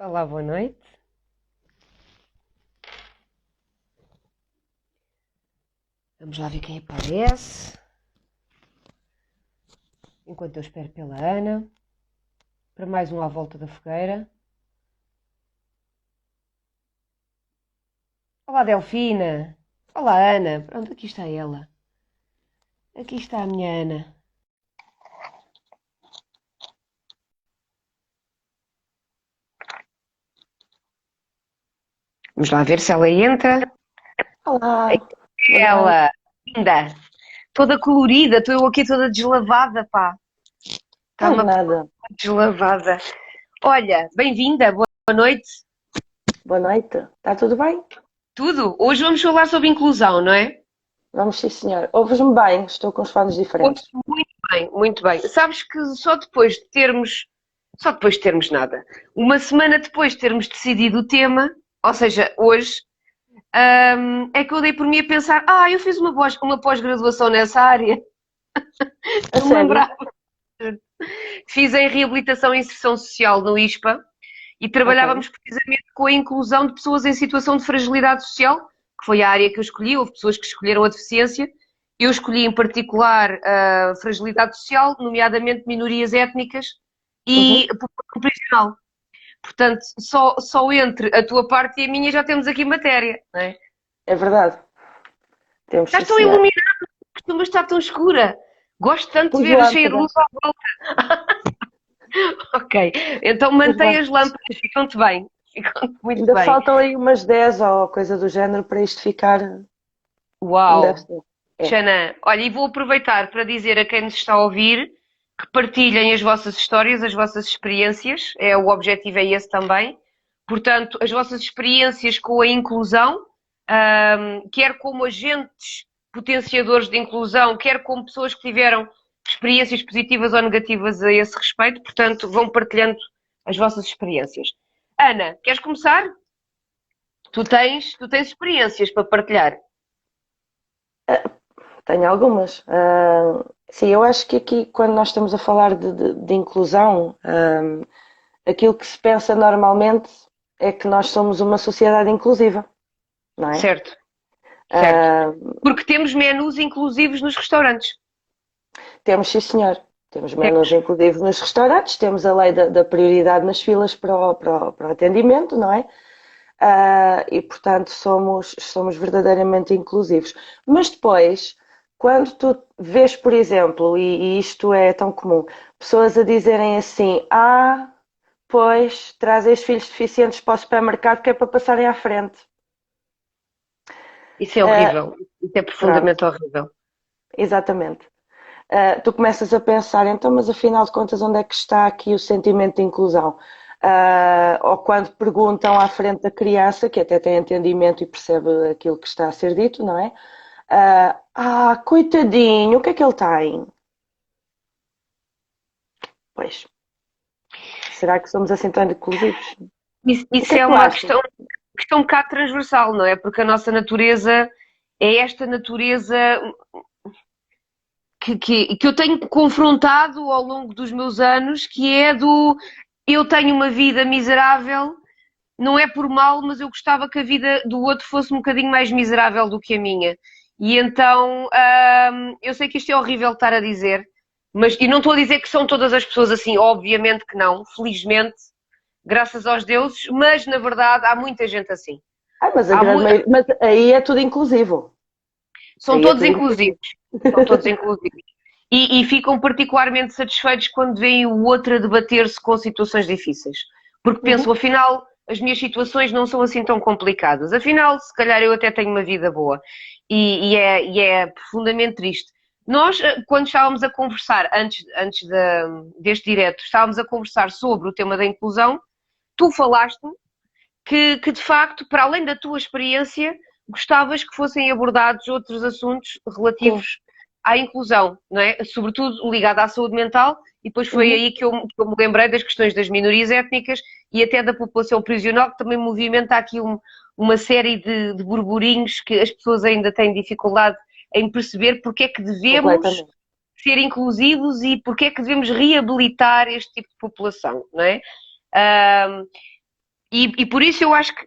Olá, boa noite. Vamos lá ver quem aparece. Enquanto eu espero pela Ana. Para mais um à volta da fogueira. Olá, Delfina. Olá, Ana. Pronto, aqui está ela. Aqui está a minha Ana. Vamos lá ver se ela entra. Olá, boa noite. Ela, linda. Toda colorida. Estou eu aqui toda deslavada, pá. Faz Está-me a pôr nada. deslavada. Olha, bem-vinda. Boa noite. Boa noite. Está tudo bem? Tudo? Hoje vamos falar sobre inclusão, não é? Vamos sim, senhor. Ouves-me bem? Estou com os fones Ouço diferentes. muito bem, muito bem. Sabes que só depois de termos nada, uma semana depois de termos decidido o tema, ou seja, hoje, é que eu dei por mim a pensar, eu fiz uma pós-graduação nessa área, A não me sério? lembrava. Fiz em reabilitação e inserção social no ISPA e Ok. trabalhávamos precisamente com a inclusão de pessoas em situação de fragilidade social, que foi a área que eu escolhi, houve pessoas que escolheram a deficiência. Eu escolhi em particular a fragilidade social, nomeadamente minorias étnicas e Uhum. a população prisional. Portanto, só entre a tua parte e a minha já temos aqui matéria, não é? É verdade. Temos sim, Estás tão senhor. iluminada, costumas estar tão escura. Gosto tanto de Pus ver cheia de luz lâmpadas. à volta. Ok, então Pus mantém as lâmpadas. lâmpadas, ficam-te bem. Ficam-te muito Ainda bem. faltam aí umas 10 ou coisa do género para isto ficar como deve Uau! ser. É. Xanã, olha, e vou aproveitar para dizer a quem nos está a ouvir que partilhem as vossas histórias, as vossas experiências, o objetivo é esse também. Portanto, as vossas experiências com a inclusão, quer como agentes potenciadores de inclusão, quer como pessoas que tiveram experiências positivas ou negativas a esse respeito, portanto, vão partilhando as vossas experiências. Ana, queres começar? Tu tens experiências para partilhar. Tenho algumas. Sim, eu acho que aqui, quando nós estamos a falar de inclusão, aquilo que se pensa normalmente é que nós somos uma sociedade inclusiva, não é? Certo, certo. Ah, Porque temos menus inclusivos nos restaurantes. Temos, sim, senhor. Temos menus Temos. inclusivos nos restaurantes, temos a lei da prioridade nas filas para o atendimento, não é? E, portanto, somos verdadeiramente inclusivos. Mas depois, quando tu vês, por exemplo, e isto é tão comum, pessoas a dizerem assim: pois, trazem os filhos deficientes para o supermercado que é para passarem à frente. Isso é Ah, horrível. Isso é Pronto, profundamente horrível. exatamente. Tu começas a pensar, então, mas afinal de contas, onde é que está aqui o sentimento de inclusão? Ou quando perguntam à frente da criança, que até tem entendimento e percebe aquilo que está a ser dito, não é? Coitadinho, o que é que ele tem? Pois, será que somos assim tão inclusivos? O que Isso é é que tu uma achas? questão um bocado transversal, não é? Porque a nossa natureza é esta natureza que eu tenho confrontado ao longo dos meus anos, que é do eu tenho uma vida miserável, não é por mal, mas eu gostava que a vida do outro fosse um bocadinho mais miserável do que a minha. E então, eu sei que isto é horrível estar a dizer, mas e não estou a dizer que são todas as pessoas assim, obviamente que não, felizmente, graças aos deuses, mas na verdade há muita gente assim. Mas a Há grande mu- maioria, mas aí é tudo inclusivo. São Aí é todos tudo inclusivo. inclusivos, são todos inclusivos. E ficam particularmente satisfeitos quando veem o outro a debater-se com situações difíceis. Porque pensam, Uhum. afinal, as minhas situações não são assim tão complicadas. Afinal, se calhar eu até tenho uma vida boa. E é profundamente triste. Nós, quando estávamos a conversar, antes deste direto, estávamos a conversar sobre o tema da inclusão, tu falaste que de facto, para além da tua experiência, gostavas que fossem abordados outros assuntos Sim. relativos à inclusão, não é? Sobretudo ligado à saúde mental, e depois foi Uhum. aí que eu me lembrei das questões das minorias étnicas e até da população prisional, que também movimenta aqui uma série de burburinhos que as pessoas ainda têm dificuldade em perceber porque é que devemos Completamente. ser inclusivos e porque é que devemos reabilitar este tipo de população, não é? E por isso eu acho que,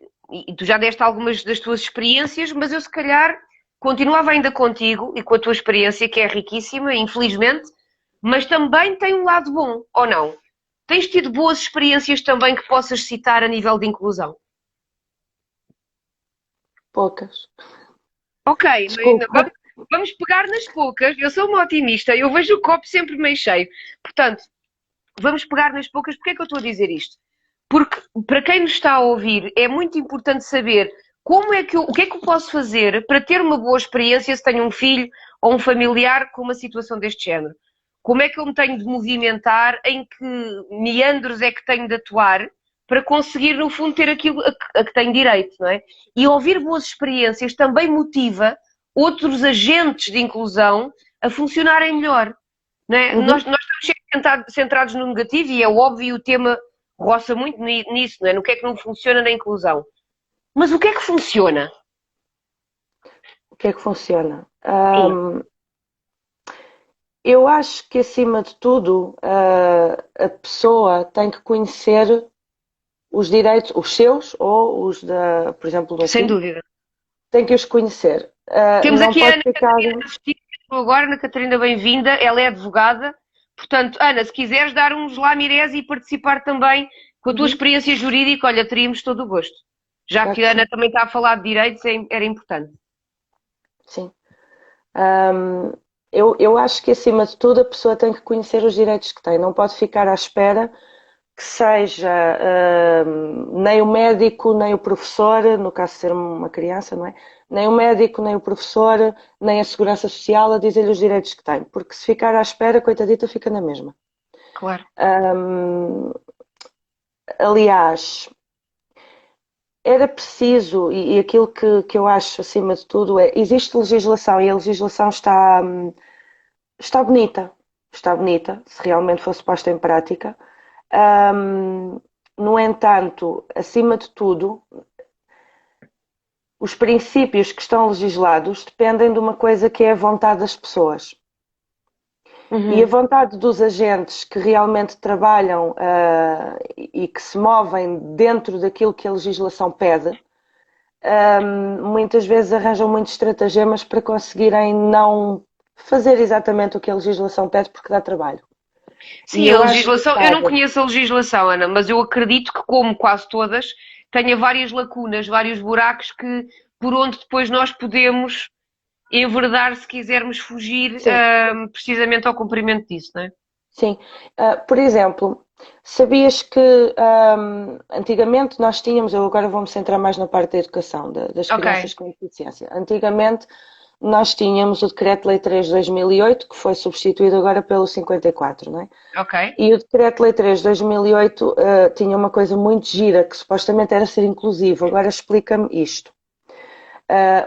e tu já deste algumas das tuas experiências, mas eu se calhar continuava ainda contigo e com a tua experiência, que é riquíssima, infelizmente, mas também tem um lado bom, ou não? Tens tido boas experiências também que possas citar a nível de inclusão? Poucas. Ok, Desculpa. vamos pegar nas poucas. Eu sou uma otimista, eu vejo o copo sempre meio cheio. Portanto, vamos pegar nas poucas. Porquê é que eu estou a dizer isto? Porque para quem nos está a ouvir, é muito importante saber como é que o que é que eu posso fazer para ter uma boa experiência se tenho um filho ou um familiar com uma situação deste género. Como é que eu me tenho de movimentar, em que meandros é que tenho de atuar para conseguir, no fundo, ter aquilo a que tenho direito, não é? E ouvir boas experiências também motiva outros agentes de inclusão a funcionarem melhor. Não é? Uhum. Nós estamos sempre centrados no negativo e é óbvio, o tema roça muito nisso, não é? No que é que não funciona na inclusão. Mas o que é que funciona? O que é que funciona? Sim, Eu acho que, acima de tudo, a pessoa tem que conhecer os direitos, os seus ou os da, por exemplo, do sem filho, dúvida. tem que os conhecer. Temos Não aqui a pode Ana ficar. Catarina a assistir agora. Ana Catarina, bem-vinda. Ela é advogada. Portanto, Ana, se quiseres dar uns lamirés e participar também com a tua Uhum, experiência jurídica, olha, teríamos todo o gosto. Já claro que que a Ana sim. também está a falar de direitos, era importante. Sim. Ahm, eu acho que, acima de tudo, a pessoa tem que conhecer os direitos que tem. Não pode ficar à espera que seja nem o médico, nem o professor, no caso de ser uma criança, não é? Nem o médico, nem o professor, nem a segurança social a dizer-lhe os direitos que tem. Porque se ficar à espera, coitadita, fica na mesma. Claro. Ahm, aliás, era preciso, e aquilo que eu acho acima de tudo é, existe legislação e a legislação está bonita, está bonita, se realmente fosse posta em prática. Ahm, no entanto, acima de tudo, os princípios que estão legislados dependem de uma coisa que é a vontade das pessoas. E a Uhum. vontade dos agentes que realmente trabalham e que se movem dentro daquilo que a legislação pede, muitas vezes arranjam muitos estratagemas para conseguirem não fazer exatamente o que a legislação pede porque dá trabalho. E Sim, a eu acho que legislação, eu não cabe. conheço a legislação, Ana, mas eu acredito que, como quase todas, tenha várias lacunas, vários buracos que, por onde depois nós podemos enverdar se quisermos fugir, Sim, precisamente ao cumprimento disso, não é? sim. Por exemplo, sabias que antigamente nós tínhamos, eu agora vou-me centrar mais na parte da educação, das Ok, crianças com deficiência. Antigamente nós tínhamos o Decreto-Lei 3 de 2008, que foi substituído agora pelo 54, não é? ok, E o Decreto-Lei 3 de 2008 tinha uma coisa muito gira, que supostamente era ser inclusivo. Agora explica-me isto.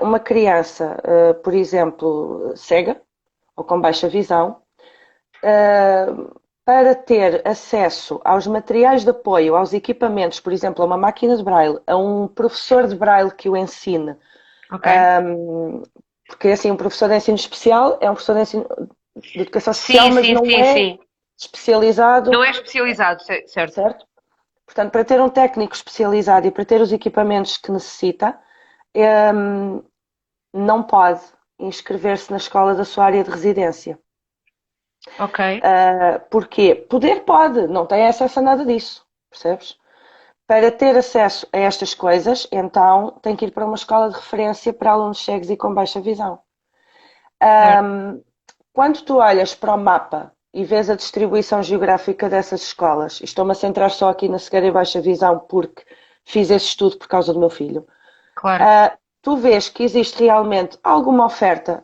Uma criança, por exemplo, cega ou com baixa visão, para ter acesso aos materiais de apoio, aos equipamentos, por exemplo, a uma máquina de braille, a um professor de braille que o ensine, ok. porque assim, um professor de ensino especial é um professor de, ensino, de educação especial, Sim, mas sim, não sim, é sim. especializado, Não é especializado, certo? certo? Portanto, para ter um técnico especializado e para ter os equipamentos que necessita, hum, não pode inscrever-se na escola da sua área de residência. Ok, Porquê? Poder pode, não tem acesso a nada disso, percebes? Para ter acesso a estas coisas, então tem que ir para uma escola de referência para alunos cegos e com baixa visão. certo. Quando tu olhas para o mapa e vês a distribuição geográfica dessas escolas, e estou-me a centrar só aqui na cegueira e baixa visão porque fiz esse estudo por causa do meu filho, Claro, tu vês que existe realmente alguma oferta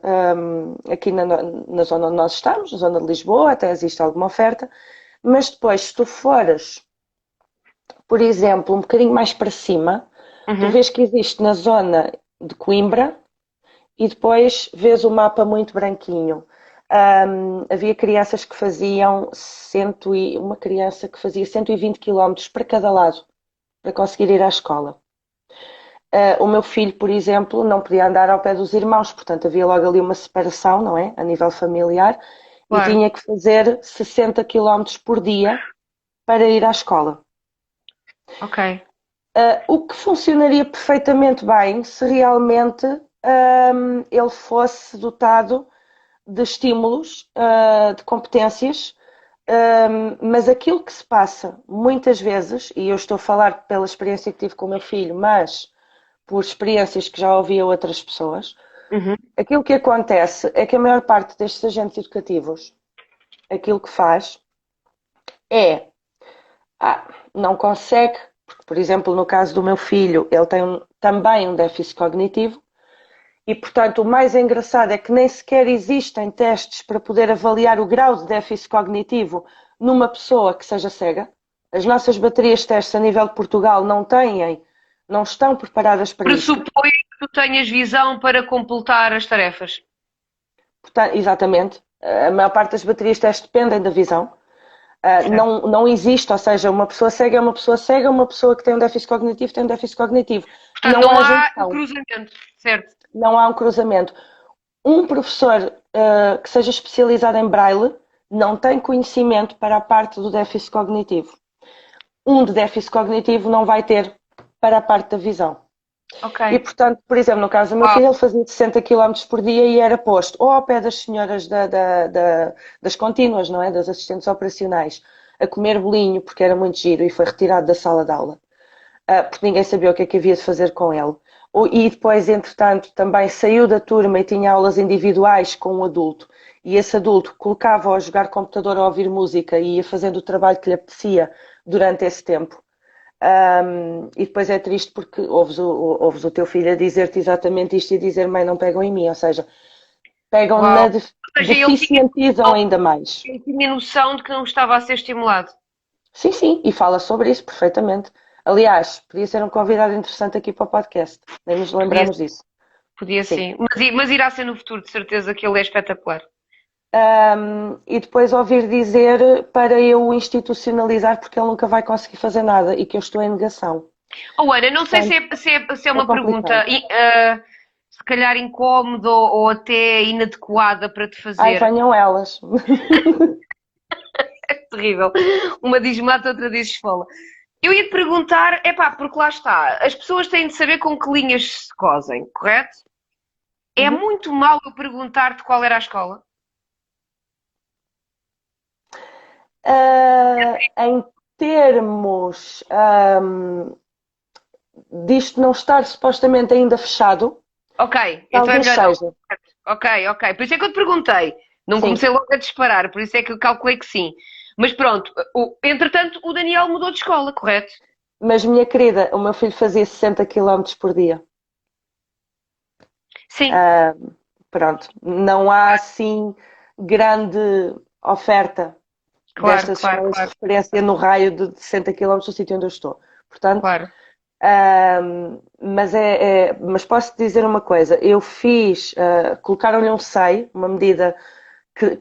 aqui na zona onde nós estamos, na zona de Lisboa, até existe alguma oferta, mas depois, se tu fores, por exemplo, um bocadinho mais para cima, tu uhum. vês que existe na zona de Coimbra e depois vês o mapa muito branquinho. Havia crianças que faziam uma criança que fazia 120 quilómetros para cada lado para conseguir ir à escola. O meu filho, por exemplo, não podia andar ao pé dos irmãos, portanto havia logo ali uma separação, não é? A nível familiar, e Claro, tinha que fazer 60 quilómetros por dia para ir à escola. ok. O que funcionaria perfeitamente bem se realmente ele fosse dotado de estímulos, de competências, mas aquilo que se passa muitas vezes, e eu estou a falar pela experiência que tive com o meu filho, mas por experiências que já ouvi a outras pessoas, Uhum. aquilo que acontece é que a maior parte destes agentes educativos, aquilo que faz é, não consegue, porque, por exemplo, no caso do meu filho, ele tem também um déficit cognitivo, e, portanto, o mais engraçado é que nem sequer existem testes para poder avaliar o grau de déficit cognitivo numa pessoa que seja cega. As nossas baterias de testes a nível de Portugal não estão preparadas para isto. Pressupõe que tu tenhas visão para completar as tarefas. Portanto, exatamente. A maior parte das baterias de testes dependem da visão. Certo. Não existe, ou seja, uma pessoa cega é uma pessoa que tem um déficit cognitivo tem um déficit cognitivo. Portanto, Não não há há o junção, cruzamento, certo? não há um cruzamento. Um professor que seja especializado em braille não tem conhecimento para a parte do déficit cognitivo. Um de déficit cognitivo não vai ter para a parte da visão. Ok. E, portanto, por exemplo, no caso do meu Uau. filho, ele fazia 60 km por dia e era posto ou ao pé das senhoras das contínuas, não é? Das assistentes operacionais, a comer bolinho, porque era muito giro e foi retirado da sala de aula, porque ninguém sabia o que havia de fazer com ele. E depois, entretanto, também saiu da turma e tinha aulas individuais com um adulto. E esse adulto colocava-o a jogar computador ou a ouvir música e ia fazendo o trabalho que lhe apetecia durante esse tempo. E depois é triste porque ouves o teu filho a dizer-te exatamente isto e a dizer: mãe, não pegam em mim. Ou seja, pegam Uau. na Ou seja, deficientizam ainda mais. ele tinha noção de que não estava a ser estimulado. Sim, sim, e fala sobre isso perfeitamente. Aliás, podia ser um convidado interessante aqui para o podcast. Nem nos Podia, lembramos disso. podia Sim. sim. Mas irá ser no futuro, de certeza que ele é espetacular. E depois ouvir dizer para eu o institucionalizar porque ele nunca vai conseguir fazer nada e que eu estou em negação. Oh, Ana, não sei Portanto, se é é uma complicado. pergunta se calhar incómoda ou até inadequada para te Ai, fazer. venham elas. É terrível. Uma diz mata, outra diz esfola. Eu ia te perguntar, epá, porque lá está, as pessoas têm de saber com que linhas se cosem, correto? É Uhum. muito mal eu perguntar-te qual era a escola. Em termos disto não estar supostamente ainda fechado, Ok, então é talvez melhor não. seja. Ok, ok. Por isso é que eu te perguntei. Não Sim. comecei logo a disparar, por isso é que eu calculei que sim. Mas pronto, entretanto, o Daniel mudou de escola, correto? Mas, minha querida, o meu filho fazia 60 km por dia. Sim, Ah, Pronto, não há assim grande oferta claro, destas claro, escolas de claro, referência no raio de 60 km do sítio onde eu estou. Portanto, claro. mas posso dizer uma coisa, eu fiz, colocaram-lhe um SEI, uma medida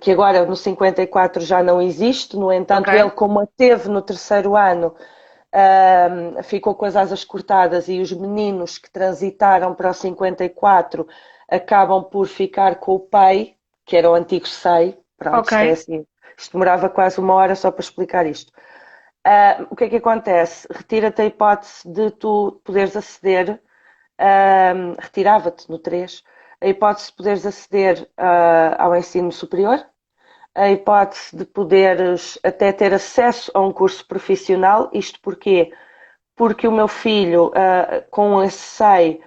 que agora no 54 já não existe, no Ok, entanto ele como a teve no terceiro ano, ficou com as asas cortadas e os meninos que transitaram para o 54 acabam por ficar com o PEI, que era o antigo SEI, pronto, ok, isto é assim, isto demorava quase uma hora só para explicar isto. O que é que acontece? Retira-te a hipótese de tu poderes aceder, retirava-te no 3, a hipótese de poderes aceder ao ensino superior, a hipótese de poderes até ter acesso a um curso profissional, isto porquê? Porque o meu filho, com esse SEI,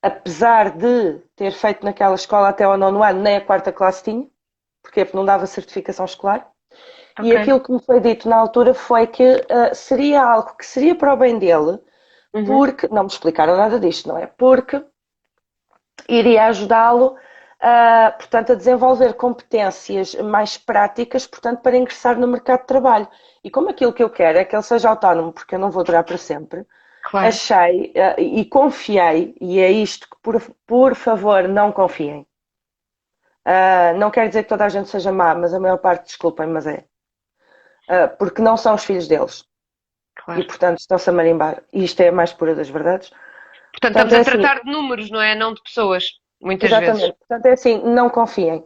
apesar de ter feito naquela escola até ao nono ano, nem a quarta classe tinha, porque não dava certificação escolar. E ok. aquilo que me foi dito na altura foi que seria algo que seria para o bem dele, Uhum. porque, não me explicaram nada disto, não é? Porque iria ajudá-lo, portanto, a desenvolver competências mais práticas, portanto, para ingressar no mercado de trabalho. E como aquilo que eu quero é que ele seja autónomo, porque eu não vou durar para sempre, Claro. achei e confiei, e é isto que, por favor, não confiem. Não quer dizer que toda a gente seja má, mas a maior parte, desculpem, mas é. Porque não são os filhos deles. E, Claro. portanto, estão-se a marimbar. E isto é a mais pura das verdades. Portanto, Portanto, estamos é a assim, tratar de números, não é? Não de pessoas, muitas vezes. exatamente. Portanto, é assim, não confiem.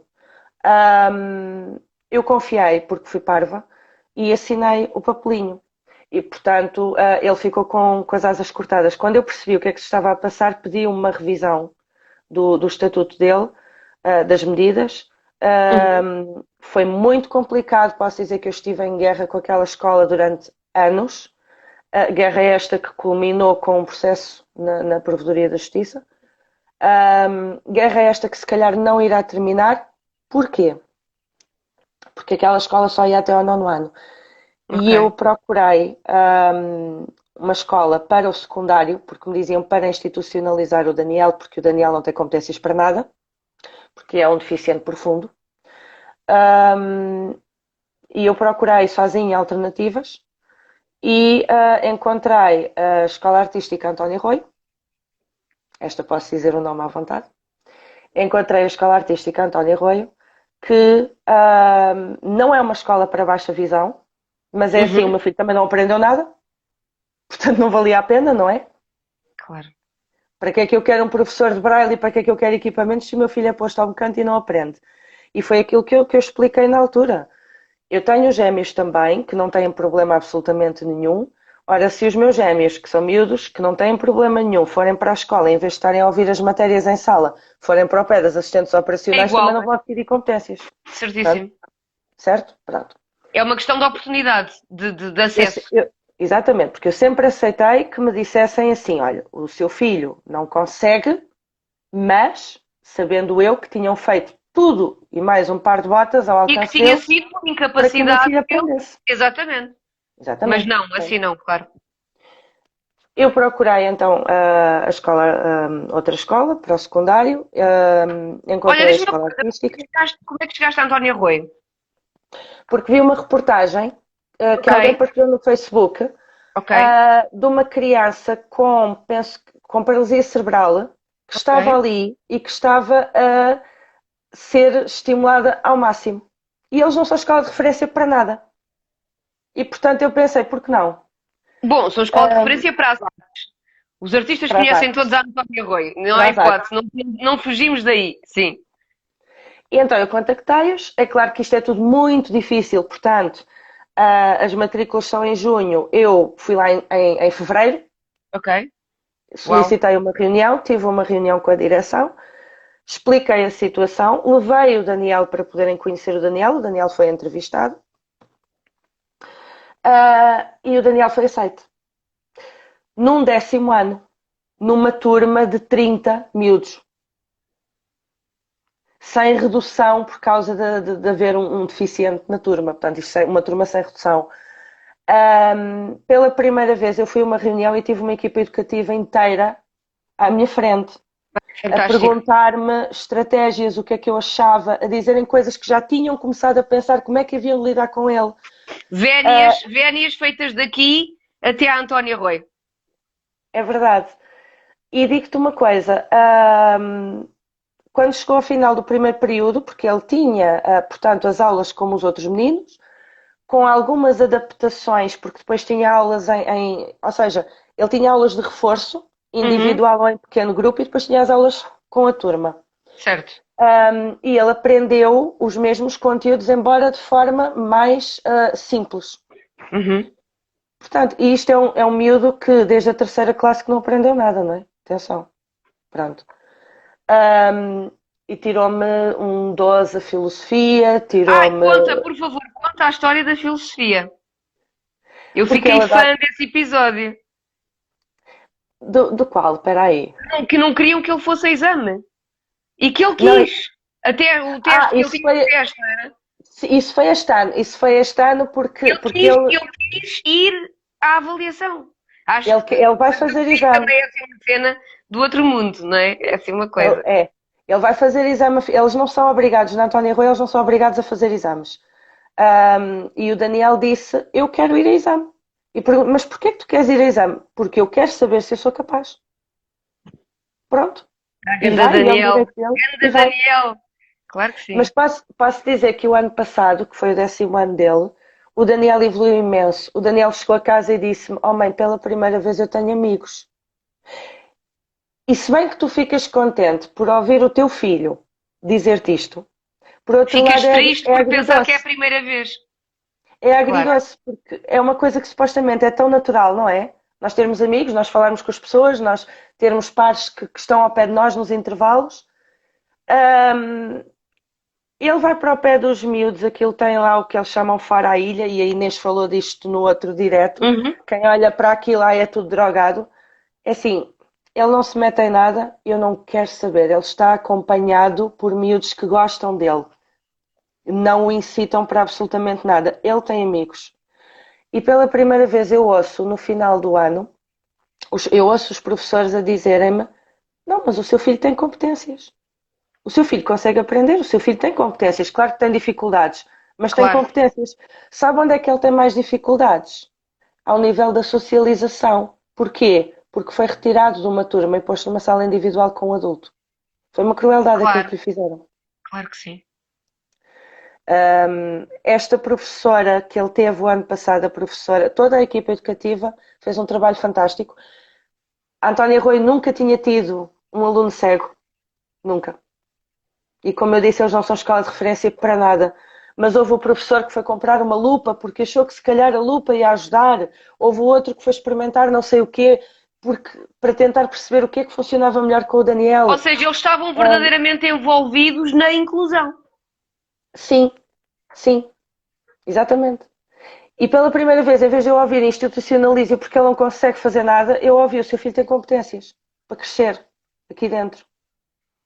Ahm, eu confiei porque fui parva e assinei o papelinho. E, portanto, ele ficou com as asas cortadas. Quando eu percebi o que é que se estava a passar, pedi uma revisão do estatuto dele, das medidas. Uhum. Foi muito complicado, posso dizer que eu estive em guerra com aquela escola durante anos. Guerra esta que culminou com um processo na Provedoria da Justiça. Guerra esta que se calhar não irá terminar. Porquê? Porque aquela escola só ia até ao nono ano. E eu Ok. procurei uma escola para o secundário, porque me diziam para institucionalizar o Daniel, porque o Daniel não tem competências para nada, porque é um deficiente profundo. Um, e eu procurei sozinha alternativas e encontrei a Escola Artística António Rui, esta posso dizer o nome à vontade. Encontrei a Escola Artística António Arroio, que não é uma escola para baixa visão, mas é assim, o Uhum. meu filho também não aprendeu nada, portanto não valia a pena, não é? Claro. Para que é que eu quero um professor de braille e para que é que eu quero equipamentos se o meu filho é posto a um canto e não aprende? E foi aquilo que eu expliquei na altura. Eu tenho gêmeos também, que não têm problema absolutamente nenhum. Ora, se os meus gêmeos, que são miúdos, que não têm problema nenhum, forem para a escola, em vez de estarem a ouvir as matérias em sala, forem para o pé das assistentes É operacionais, também igual, não vão adquirir competências. Pronto, certíssimo. certo? Pronto. É uma questão de oportunidade, de Eu, acesso. exatamente, porque eu sempre aceitei que me dissessem assim: olha, o seu filho não consegue, mas sabendo eu que tinham feito tudo e mais um par de botas ao E que alcance tinha deles sido uma para que o meu incapacidade filho dele. aprendesse. Exatamente. Mas Exatamente. não, assim não, claro. Eu procurei então outra escola para o secundário, Olha, encontrei a diz-me uma escola coisa, artística, como é que chegaste a António Rui? porque vi uma reportagem que Ok, alguém partilhou no Facebook ok, de uma criança com, penso, com paralisia cerebral que estava ok. ali e que estava a ser estimulada ao máximo. E eles não são escola de referência para nada. E portanto eu pensei, por que não? Bom, sou escola de Um, referência para as artes. Os artistas para as conhecem artes. todos a António Rui. Não Para há as artes. hipótese, não fugimos daí. Sim. E então eu contactei-os. É claro que isto é tudo muito difícil, portanto, as matrículas são em junho. Eu fui lá em fevereiro, Ok. Uau. solicitei uma reunião, tive uma reunião com a direção, expliquei a situação, levei o Daniel para poderem conhecer o Daniel foi entrevistado e o Daniel foi aceito. Num 10º ano, numa turma de 30 miúdos, sem redução por causa de haver um deficiente na turma, portanto, isto é uma turma sem redução. Pela primeira vez eu fui a uma reunião e tive uma equipa educativa inteira à minha frente, a Fantástico. perguntar-me estratégias, o que é que eu achava, a dizerem coisas que já tinham começado a pensar como é que haviam de lidar com ele. Vénias, vénias feitas daqui até a António Rui. É verdade. E digo-te uma coisa, quando chegou ao final do primeiro período, porque ele tinha, portanto, as aulas como os outros meninos, com algumas adaptações, porque depois tinha aulas ou seja, ele tinha aulas de reforço, Uhum, individual ou em pequeno grupo, e depois tinha as aulas com a turma. certo. E ele aprendeu os mesmos conteúdos, embora de forma mais simples. Uhum. Portanto, e isto é um miúdo que desde a terceira classe que não aprendeu nada, não é? Atenção. Pronto. Um, e tirou-me um 12 a filosofia, Ai, tirou-me. conta, por favor, conta a história da filosofia. Eu Porque fiquei ele dá. fã desse episódio. Do qual? Espera aí. Que não queriam que ele fosse a exame. E que ele Não, quis. Até o teste, ele isso tinha um foi, teste, não era? isso foi este ano. Isso foi este ano porque Ele quis ir à avaliação. Acho que ele vai fazer exame. também é assim uma cena do outro mundo, não é? É assim uma coisa. Ele vai fazer exame. Eles não são obrigados, na Antónia Rui, eles não são obrigados a fazer exames. E o Daniel disse: eu quero ir a exame. E pergunto, mas porquê que tu queres ir a exame? Porque eu quero saber se eu sou capaz. Pronto. E Ganda vai, e é um Daniel. direito dele, e Ganda vai. Daniel. Claro que Mas sim. posso dizer que o ano passado, que foi o 10º ano dele, o Daniel evoluiu imenso. O Daniel chegou a casa e disse-me: oh mãe, pela primeira vez eu tenho amigos. E se bem que tu ficas contente por ouvir o teu filho dizer-te isto, por outro Ficas lado triste é por pensar que é a agridoce. primeira vez. É Claro. agridoce, porque é uma coisa que supostamente é tão natural, não é? Nós termos amigos, nós falarmos com as pessoas, nós termos pares que estão ao pé de nós nos intervalos. Ahm, Ele vai para o pé dos miúdos, aquilo tem lá o que eles chamam fora a ilha, e a Inês falou disto no outro direto. Uhum. Quem olha para aquilo lá é tudo drogado. É assim, ele não se mete em nada, eu não quero saber. Ele está acompanhado por miúdos que gostam dele. Não o incitam para absolutamente nada. Ele tem amigos. E pela primeira vez eu ouço, no final do ano, eu ouço os professores a dizerem-me: não, mas o seu filho tem competências. O seu filho consegue aprender, o seu filho tem competências. Claro que tem dificuldades, mas tem Claro, competências. Sabe onde é que ele tem mais dificuldades? Ao nível da socialização. Porquê? Porque foi retirado de uma turma e posto numa sala individual com um adulto. Foi uma crueldade aquilo claro, que lhe fizeram. claro que sim. Esta professora que ele teve o ano passado, a professora, toda a equipa educativa fez um trabalho fantástico. A Antónia Rui nunca tinha tido um aluno cego, nunca. E como eu disse, eles não são escola de referência para nada. Mas houve o professor que foi comprar uma lupa porque achou que se calhar a lupa ia ajudar. Houve o outro que foi experimentar não sei o quê porque, para tentar perceber o que é que funcionava melhor com o Ou Daniel. seja, eles estavam Um, verdadeiramente envolvidos na inclusão. sim, sim, exatamente. E pela primeira vez, em vez de eu ouvir institucionalize porque ele não consegue fazer nada, eu ouvi o seu filho tem competências para crescer aqui dentro,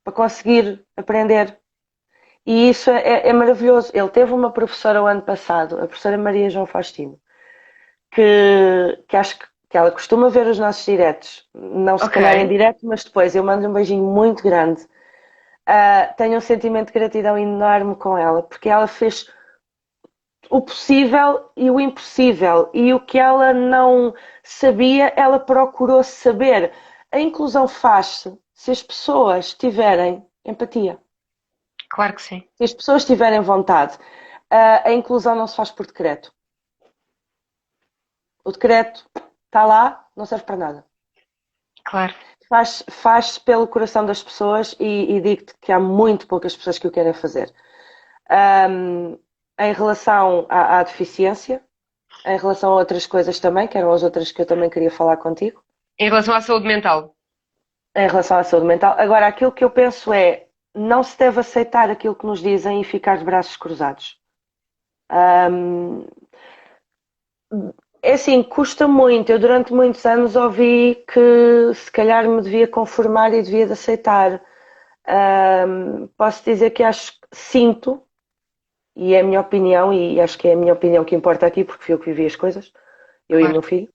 para conseguir aprender. E isso é maravilhoso. Ele teve uma professora o ano passado, a professora Maria João Faustino, que acho que ela costuma ver os nossos diretos. Não se Ok. calhar em direto, mas depois eu mando-lhe um beijinho muito grande. Tenho um sentimento de gratidão enorme com ela, porque ela fez o possível e o impossível. E o que ela não sabia, ela procurou saber. A inclusão faz-se se as pessoas tiverem empatia, Claro que sim. se as pessoas tiverem vontade. A inclusão não se faz por decreto. O decreto está lá, não serve para nada. Claro. Faz-se pelo coração das pessoas e digo-te que há muito poucas pessoas que o querem fazer. Um, Em relação à deficiência, em relação a outras coisas também, que eram as outras que eu também queria falar contigo, Em relação à saúde mental. em relação à saúde mental. Agora, aquilo que eu penso é, não se deve aceitar aquilo que nos dizem e ficar de braços cruzados. Um, É assim, custa muito. Eu durante muitos anos ouvi que se calhar me devia conformar e devia de aceitar. Posso dizer que sinto, e é a minha opinião, e acho que é a minha opinião que importa aqui, porque fui eu que vivi as coisas, eu e o Claro. meu filho.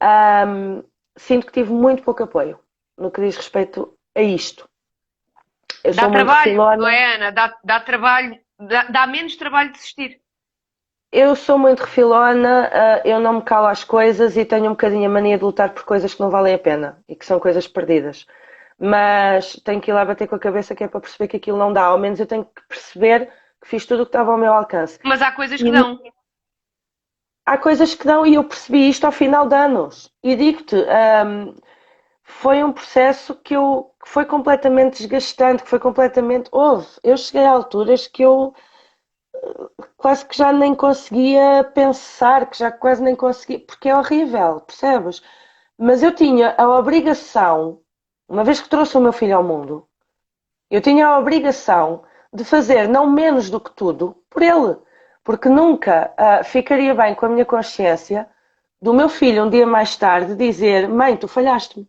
Ahm, Sinto que tive muito pouco apoio no que diz respeito a isto. Eu Dá sou muito trabalho, não refilona, é, Ana? Dá trabalho, dá menos trabalho de assistir. eu sou muito refilona, eu não me calo às coisas e tenho um bocadinho a mania de lutar por coisas que não valem a pena e que são coisas perdidas. Mas tenho que ir lá bater com a cabeça que é para perceber que aquilo não dá. Ao menos eu tenho que perceber que fiz tudo o que estava ao meu alcance. Mas há coisas que E dão. há coisas que dão e eu percebi isto ao final de anos. E digo-te, foi um processo que foi completamente desgastante, que foi completamente. Eu cheguei a alturas que eu quase que já nem conseguia pensar, que já quase nem conseguia, porque é horrível, percebes? Mas eu tinha a obrigação, uma vez que trouxe o meu filho ao mundo, eu tinha a obrigação de fazer não menos do que tudo por ele, porque nunca ficaria bem com a minha consciência do meu filho um dia mais tarde dizer: Mãe, tu falhaste-me.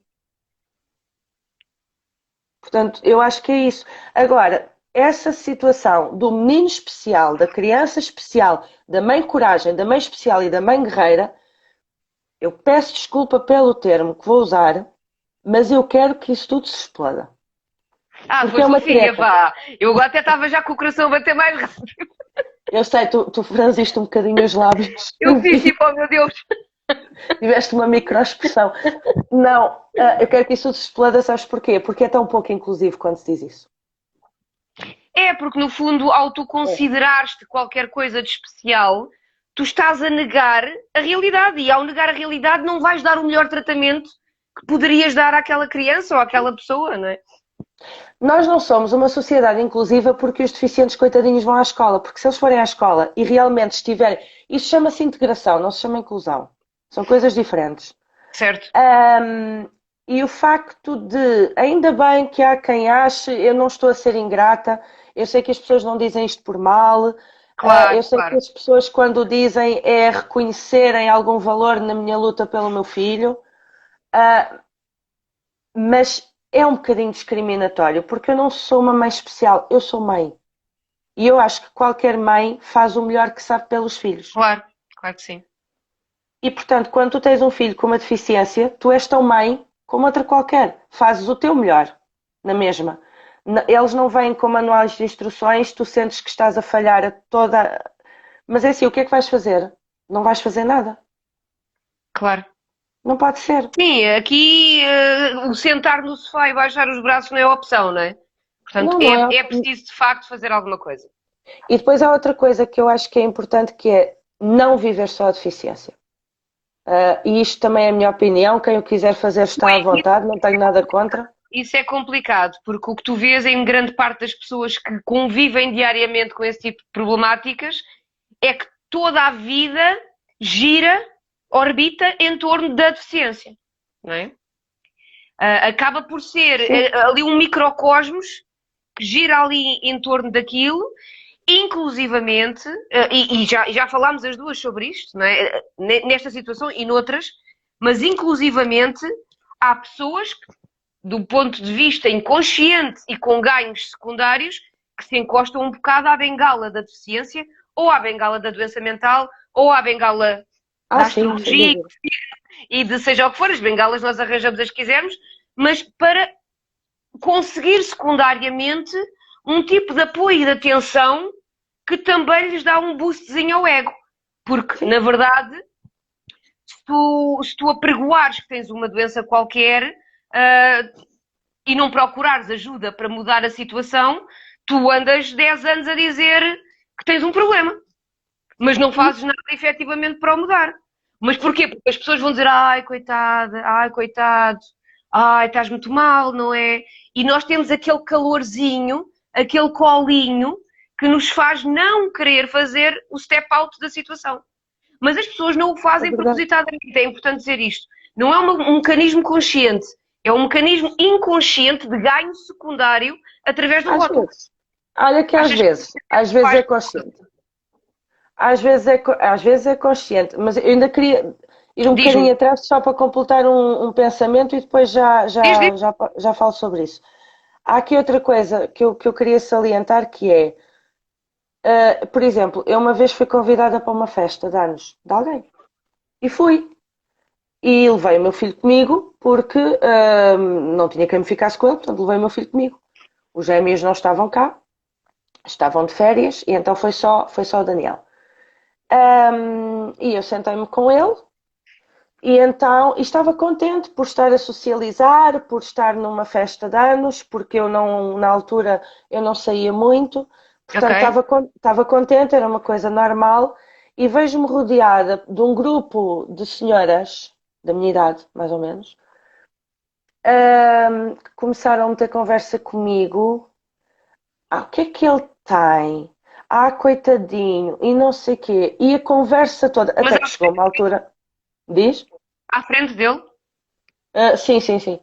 Portanto, eu acho que é isso. Agora, essa situação do menino especial, da criança especial, da mãe coragem, da mãe especial e da mãe guerreira, eu peço desculpa pelo termo que vou usar, mas eu quero que isso tudo se exploda. Ah, Porque é foste uma fofinha, treta. vá. Eu agora até estava já com o coração a bater mais rápido. Eu sei, tu franziste um bocadinho os lábios. Eu Eu fiz vi, tipo, oh meu Deus. tiveste uma microexpressão. Não, eu quero que isso tudo se exploda, sabes porquê? Porque é tão pouco inclusivo quando se diz isso. É, porque no fundo, ao tu É. considerares-te qualquer coisa de especial, tu estás a negar a realidade. E ao negar a realidade, não vais dar o melhor tratamento que poderias dar àquela criança ou àquela pessoa, não é? Nós não somos uma sociedade inclusiva porque os deficientes coitadinhos vão à escola, porque se eles forem à escola e realmente estiverem. Isso chama-se integração, não se chama inclusão. São coisas diferentes. Certo? Ahm, e o facto de, ainda bem que há quem ache, eu não estou a ser ingrata, eu sei que as pessoas não dizem isto por mal, eu Claro, sei que claro. as pessoas quando dizem é reconhecerem algum valor na minha luta pelo meu filho, ah, mas é um bocadinho discriminatório, porque eu não sou uma mãe especial, eu sou mãe. E eu acho que qualquer mãe faz o melhor que sabe pelos filhos. Claro, claro que sim. E, portanto, quando tu tens um filho com uma deficiência, tu és tão mãe como outra qualquer. Fazes o teu melhor, na mesma. Eles não vêm com manuais de instruções, tu sentes que estás a falhar a toda. Mas é assim, o que é que vais fazer? Não vais fazer nada. Claro. Não pode ser. Sim, aqui o sentar no sofá e baixar os braços não é opção, não é? Portanto, Não, não é. é preciso de facto fazer alguma coisa. E depois há outra coisa que eu acho que é importante, que é não viver só a deficiência. E isto também é a minha opinião. Quem o quiser fazer está à Bem, vontade, não tenho nada contra. isso é complicado, porque o que tu vês em grande parte das pessoas que convivem diariamente com esse tipo de problemáticas é que toda a vida gira, orbita em torno da deficiência, não é? Acaba por ser Sim, ali um microcosmos que gira ali em torno daquilo, inclusivamente, e já falámos as duas sobre isto, não é? Nesta situação e noutras, mas inclusivamente há pessoas que, do ponto de vista inconsciente e com ganhos secundários, que se encostam um bocado à bengala da deficiência, ou à bengala da doença mental, ou à bengala da sim, sem astrologia dúvida. e de seja o que for, as bengalas nós arranjamos as que quisermos, mas para conseguir secundariamente um tipo de apoio e de atenção que também lhes dá um boostzinho ao ego. Porque, Sim, na verdade, se tu apregoares que tens uma doença qualquer e não procurares ajuda para mudar a situação, tu andas 10 anos a dizer que tens um problema, mas não sim, fazes nada efetivamente para o mudar. Mas porquê? Porque as pessoas vão dizer, ai, coitada, ai, coitado, ai, estás muito mal, não é? E nós temos aquele calorzinho, aquele colinho, que nos faz não querer fazer o step out da situação. Mas as pessoas não o é fazem verdade. propositadamente, é importante dizer isto. Não é um mecanismo consciente, é um mecanismo inconsciente de ganho secundário através do Às rótulo. vezes. Olha que Achas que às vezes faz? é consciente. Às vezes é consciente, mas eu ainda queria ir um Diz-me, bocadinho atrás só para completar um pensamento e depois diz. já falo sobre isso. Há aqui outra coisa que eu queria salientar que é, por exemplo, eu uma vez fui convidada para uma festa de anos de alguém e fui. E levei o meu filho comigo porque não tinha quem me ficasse com ele, portanto levei o meu filho comigo. Os gêmeos não estavam cá, estavam de férias e então foi só o Daniel. E eu sentei-me com ele e então e estava contente por estar a socializar, por estar numa festa de anos, porque eu não, na altura, eu não saía muito, Ok, portanto estava contente, era uma coisa normal, e vejo-me rodeada de um grupo de senhoras da minha idade, mais ou menos, que começaram a meter conversa comigo. O que é que ele tem? Coitadinho, e não sei o quê. E a conversa toda, mas até que chegou uma altura, diz? à frente dele, Sim, sim, sim.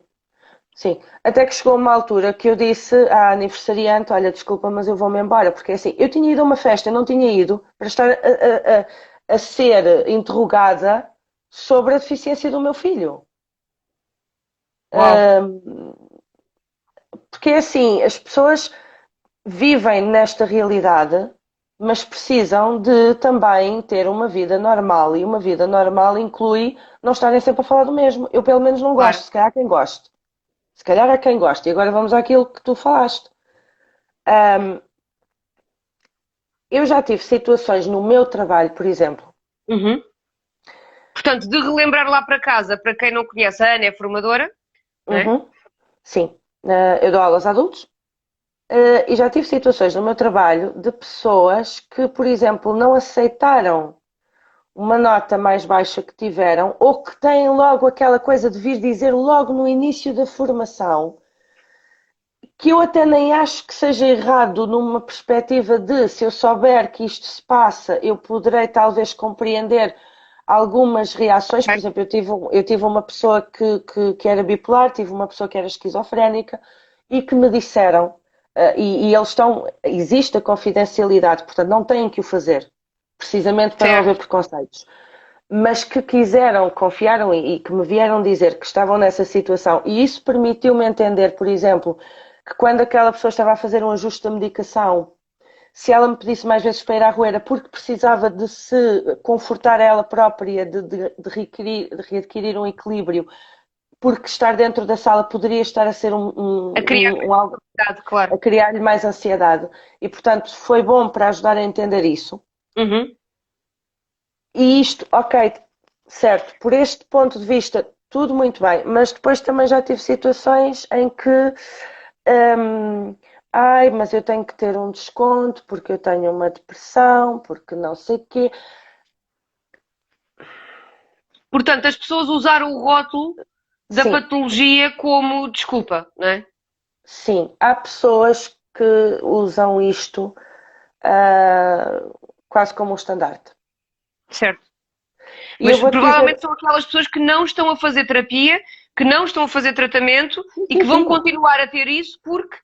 Sim, até que chegou uma altura que eu disse à aniversariante: Olha, desculpa, mas eu vou-me embora, porque assim, eu tinha ido a uma festa, eu não tinha ido para estar a ser interrogada sobre a deficiência do meu filho. uau, Porque assim, as pessoas vivem nesta realidade, mas precisam de também ter uma vida normal, e uma vida normal inclui não estarem sempre a falar do mesmo. Eu, pelo menos, não gosto, claro. se calhar há quem goste. Se calhar há quem goste. E agora vamos àquilo que tu falaste. Eu já tive situações no meu trabalho, por exemplo. Uhum. Portanto, de relembrar lá para casa, para quem não conhece, a Ana é formadora, não é? Uhum, sim, eu dou aulas a adultos. E já tive situações no meu trabalho de pessoas que, por exemplo, não aceitaram uma nota mais baixa que tiveram ou que têm logo aquela coisa de vir dizer logo no início da formação que eu até nem acho que seja errado numa perspectiva de se eu souber que isto se passa, eu poderei talvez compreender algumas reações. Por exemplo, eu tive uma pessoa que era bipolar, tive uma pessoa que era esquizofrénica e que me disseram, e eles estão, existe a confidencialidade, portanto não têm que o fazer, precisamente para não haver Certo. preconceitos, mas que quiseram, confiaram e que me vieram dizer que estavam nessa situação. E isso permitiu-me entender, por exemplo, que quando aquela pessoa estava a fazer um ajuste da medicação, se ela me pedisse mais vezes para ir à rua era porque precisava de se confortar a ela própria, de readquirir um equilíbrio, porque estar dentro da sala poderia estar a ser A criar algo ansiedade, claro. a criar-lhe mais ansiedade. E, portanto, foi bom para ajudar a entender isso. Uhum. E isto, ok, certo, por este ponto de vista, tudo muito bem, mas depois também já tive situações em que, hum, ai, mas eu tenho que ter um desconto porque eu tenho uma depressão, porque não sei o quê. Portanto, as pessoas usaram o rótulo da Sim, patologia como desculpa, não é? sim, há pessoas que usam isto, quase como um estandarte. Certo. E eu Mas vou-te dizer, provavelmente são aquelas pessoas que não estão a fazer terapia, que não estão a fazer tratamento sim, e sim, que vão sim, continuar a ter isso porque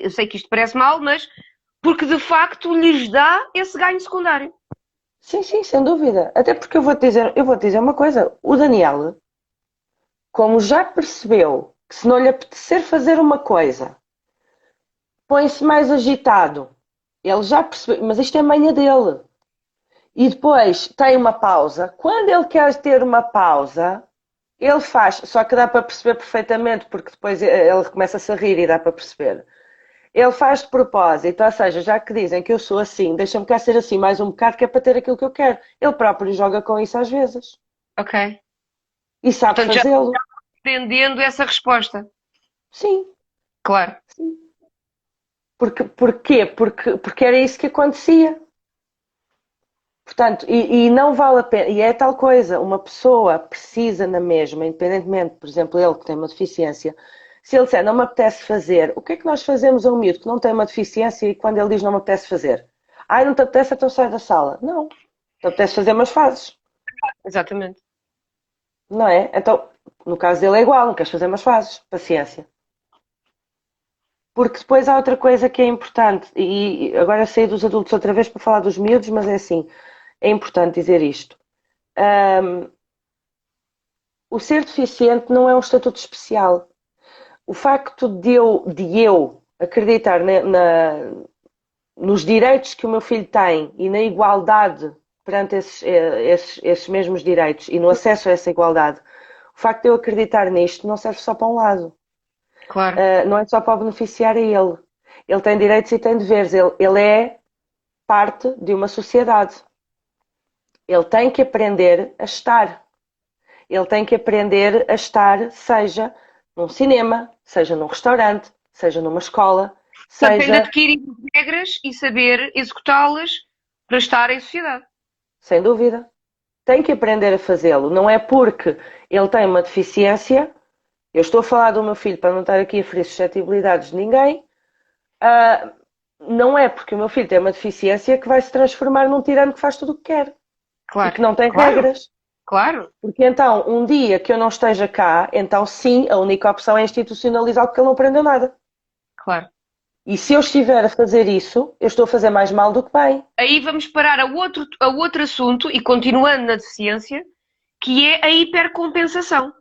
eu sei que isto parece mal, mas porque de facto lhes dá esse ganho secundário. sim, sim, sem dúvida. Até porque eu vou-te dizer uma coisa, o Daniel, como já percebeu que se não lhe apetecer fazer uma coisa, põe-se mais agitado. Ele já percebeu, mas isto é manha dele. E depois tem uma pausa. Quando ele quer ter uma pausa, ele faz, só que dá para perceber perfeitamente, porque depois ele começa-se a rir e dá para perceber. Ele faz de propósito, ou seja, já que dizem que eu sou assim, deixa-me cá ser assim mais um bocado que é para ter aquilo que eu quero. Ele próprio joga com isso às vezes. Ok. E sabe Portanto, já fazê-lo. entendendo essa resposta. Sim, Claro. sim. Porquê? Porque era isso que acontecia. Portanto, e não vale a pena, e é tal coisa, uma pessoa precisa na mesma, independentemente, por exemplo, ele que tem uma deficiência, se ele disser não me apetece fazer, o que é que nós fazemos a um miúdo que não tem uma deficiência e quando ele diz não me apetece fazer? Ai, não te apetece, então sai da sala. Não, te apetece fazer, mas fazes, Exatamente. não é? Então, no caso dele é igual, não queres fazer, mas fazes, paciência. Porque depois há outra coisa que é importante, e agora saí dos adultos outra vez para falar dos miúdos, mas é assim, é importante dizer isto. O ser deficiente não é um estatuto especial. O facto de eu acreditar nos direitos que o meu filho tem e na igualdade perante esses mesmos direitos e no acesso a essa igualdade, o facto de eu acreditar nisto não serve só para um lado. Claro. Não é só para beneficiar a ele. Ele tem direitos e tem deveres. Ele é parte de uma sociedade. Ele tem que aprender a estar. Ele tem que aprender a estar, seja num cinema, seja num restaurante, seja numa escola, Portanto, tem de seja, adquirir regras e saber executá-las para estar em sociedade. sem dúvida, tem que aprender a fazê-lo. Não é porque ele tem uma deficiência, eu estou a falar do meu filho para não estar aqui a ferir suscetibilidades de ninguém, ah, não é porque o meu filho tem uma deficiência que vai se transformar num tirano que faz tudo o que quer e que Claro. não tem Claro. regras. Claro. Porque então, um dia que eu não esteja cá, então sim, a única opção é institucionalizar porque ele não aprendeu nada. Claro. E se eu estiver a fazer isso, eu estou a fazer mais mal do que bem. Aí vamos parar a outro assunto, e continuando na deficiência, que é a hipercompensação.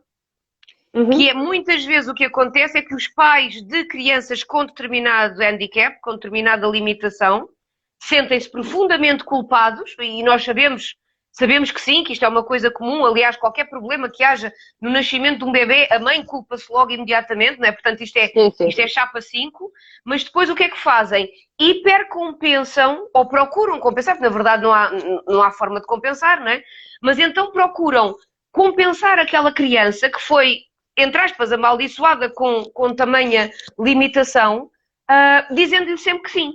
Que Uhum. é muitas vezes o que acontece é que os pais de crianças com determinado handicap, com determinada limitação, sentem-se profundamente culpados, e nós sabemos que sim, que isto é uma coisa comum. Aliás, qualquer problema que haja no nascimento de um bebê, a mãe culpa-se logo imediatamente, não é? Portanto, isto é, Sim, sim. isto é chapa 5. Mas depois o que é que fazem? Hipercompensam, ou procuram compensar, porque na verdade não há forma de compensar, não é? Mas então procuram compensar aquela criança que foi, entre aspas, amaldiçoada com tamanha limitação, dizendo-lhe sempre que sim.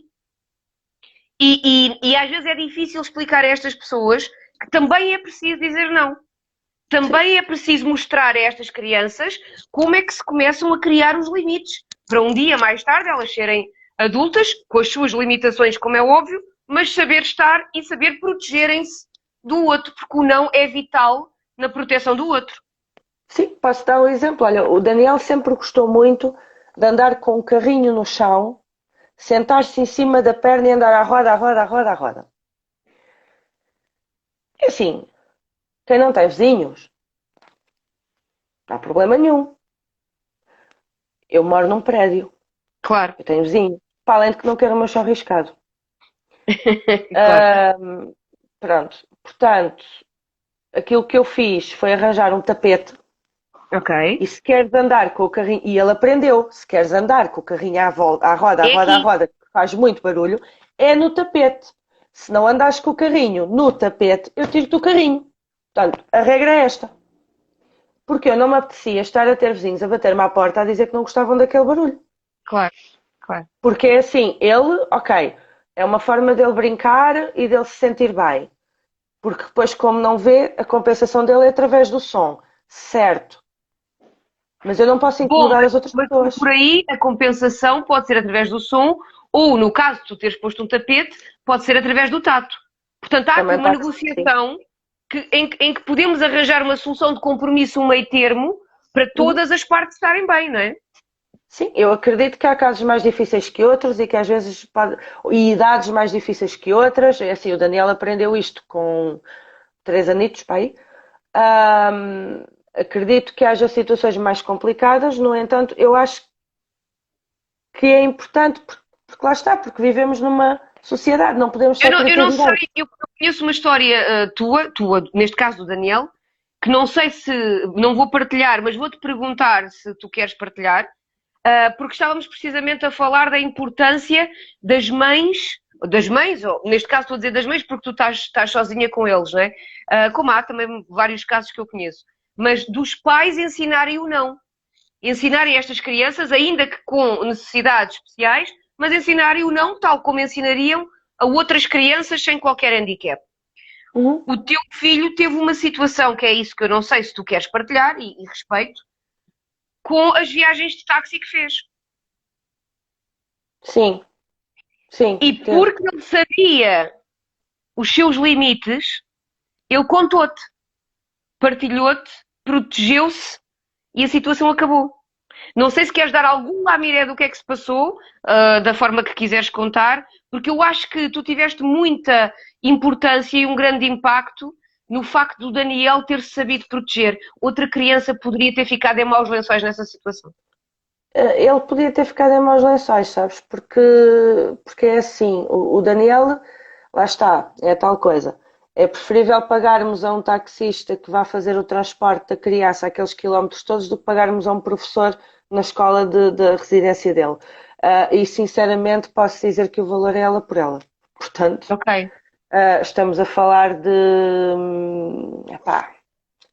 E às vezes é difícil explicar a estas pessoas que também é preciso dizer não. Sim. Também é preciso mostrar a estas crianças como é que se começam a criar os limites. para um dia mais tarde elas serem adultas, com as suas limitações, como é óbvio, mas saber estar e saber protegerem-se do outro, porque o não é vital na proteção do outro. Sim, posso dar um exemplo. Olha, o Daniel sempre gostou muito de andar com um carrinho no chão, sentar-se em cima da perna e andar à roda, à roda, à roda, à roda. É assim, quem não tem vizinhos, não há problema nenhum. Eu moro num prédio, Claro, eu tenho vizinho. Para além de que não quero o meu chão riscado. claro. Pronto, portanto, aquilo que eu fiz foi arranjar um tapete. Ok. E se queres andar com o carrinho, e ele aprendeu, se queres andar com o carrinho à volta, à roda, à É roda, à aqui. roda, que faz muito barulho, é no tapete. Se não andares com o carrinho no tapete, eu tiro-te o carrinho. Portanto, a regra é esta. Porque eu não me apetecia estar a ter vizinhos a bater-me à porta a dizer que não gostavam daquele barulho. Claro, claro. Porque é assim, ele, ok, é uma forma dele brincar e dele se sentir bem. Porque depois, como não vê, a compensação dele é através do som. Certo. Mas eu não posso Bom, incomodar as outras mas pessoas. por aí a compensação pode ser através do som, ou no caso de tu teres posto um tapete, pode ser através do tato. Portanto, há aqui Também uma pode ser, sim. negociação em que podemos arranjar uma solução de compromisso, um meio termo, para Uhum. todas as partes estarem bem, não é? Sim, eu acredito que há casos mais difíceis que outros e que às vezes pode... e idades mais difíceis que outras. É assim, o Daniel aprendeu isto com 3 anitos, pai. Acredito que haja situações mais complicadas, no entanto, eu acho que é importante, porque lá está, porque vivemos numa sociedade, não podemos só querer Eu ter não sei, direito. eu conheço uma história tua, neste caso do Daniel, que não sei se, não vou partilhar, mas vou-te perguntar se tu queres partilhar, porque estávamos precisamente a falar da importância das mães, ou neste caso estou a dizer das mães porque tu estás sozinha com eles, não é? Como há também vários casos que eu conheço, mas dos pais ensinarem o não. Ensinarem estas crianças, ainda que com necessidades especiais, mas ensinarem o não tal como ensinariam a outras crianças sem qualquer handicap. Uhum. O teu filho teve uma situação, que é isso que eu não sei se tu queres partilhar, e respeito, com as viagens de táxi que fez. Sim, sim, E teve. porque ele sabia os seus limites, ele contou-te, partilhou-te, protegeu-se e a situação acabou. Não sei se queres dar algum lamiré do que é que se passou, da forma que quiseres contar, porque eu acho que tu tiveste muita importância e um grande impacto no facto do Daniel ter se sabido proteger. Outra criança poderia ter ficado em maus lençóis nessa situação. Ele podia ter ficado em maus lençóis, sabes? Porque é assim, o Daniel, lá está, é a tal coisa. É preferível pagarmos a um taxista que vá fazer o transporte da criança aqueles quilómetros todos do que pagarmos a um professor na escola da residência dele. E sinceramente posso dizer que o valor é ela por ela. Portanto, Ok. estamos a falar de, epá,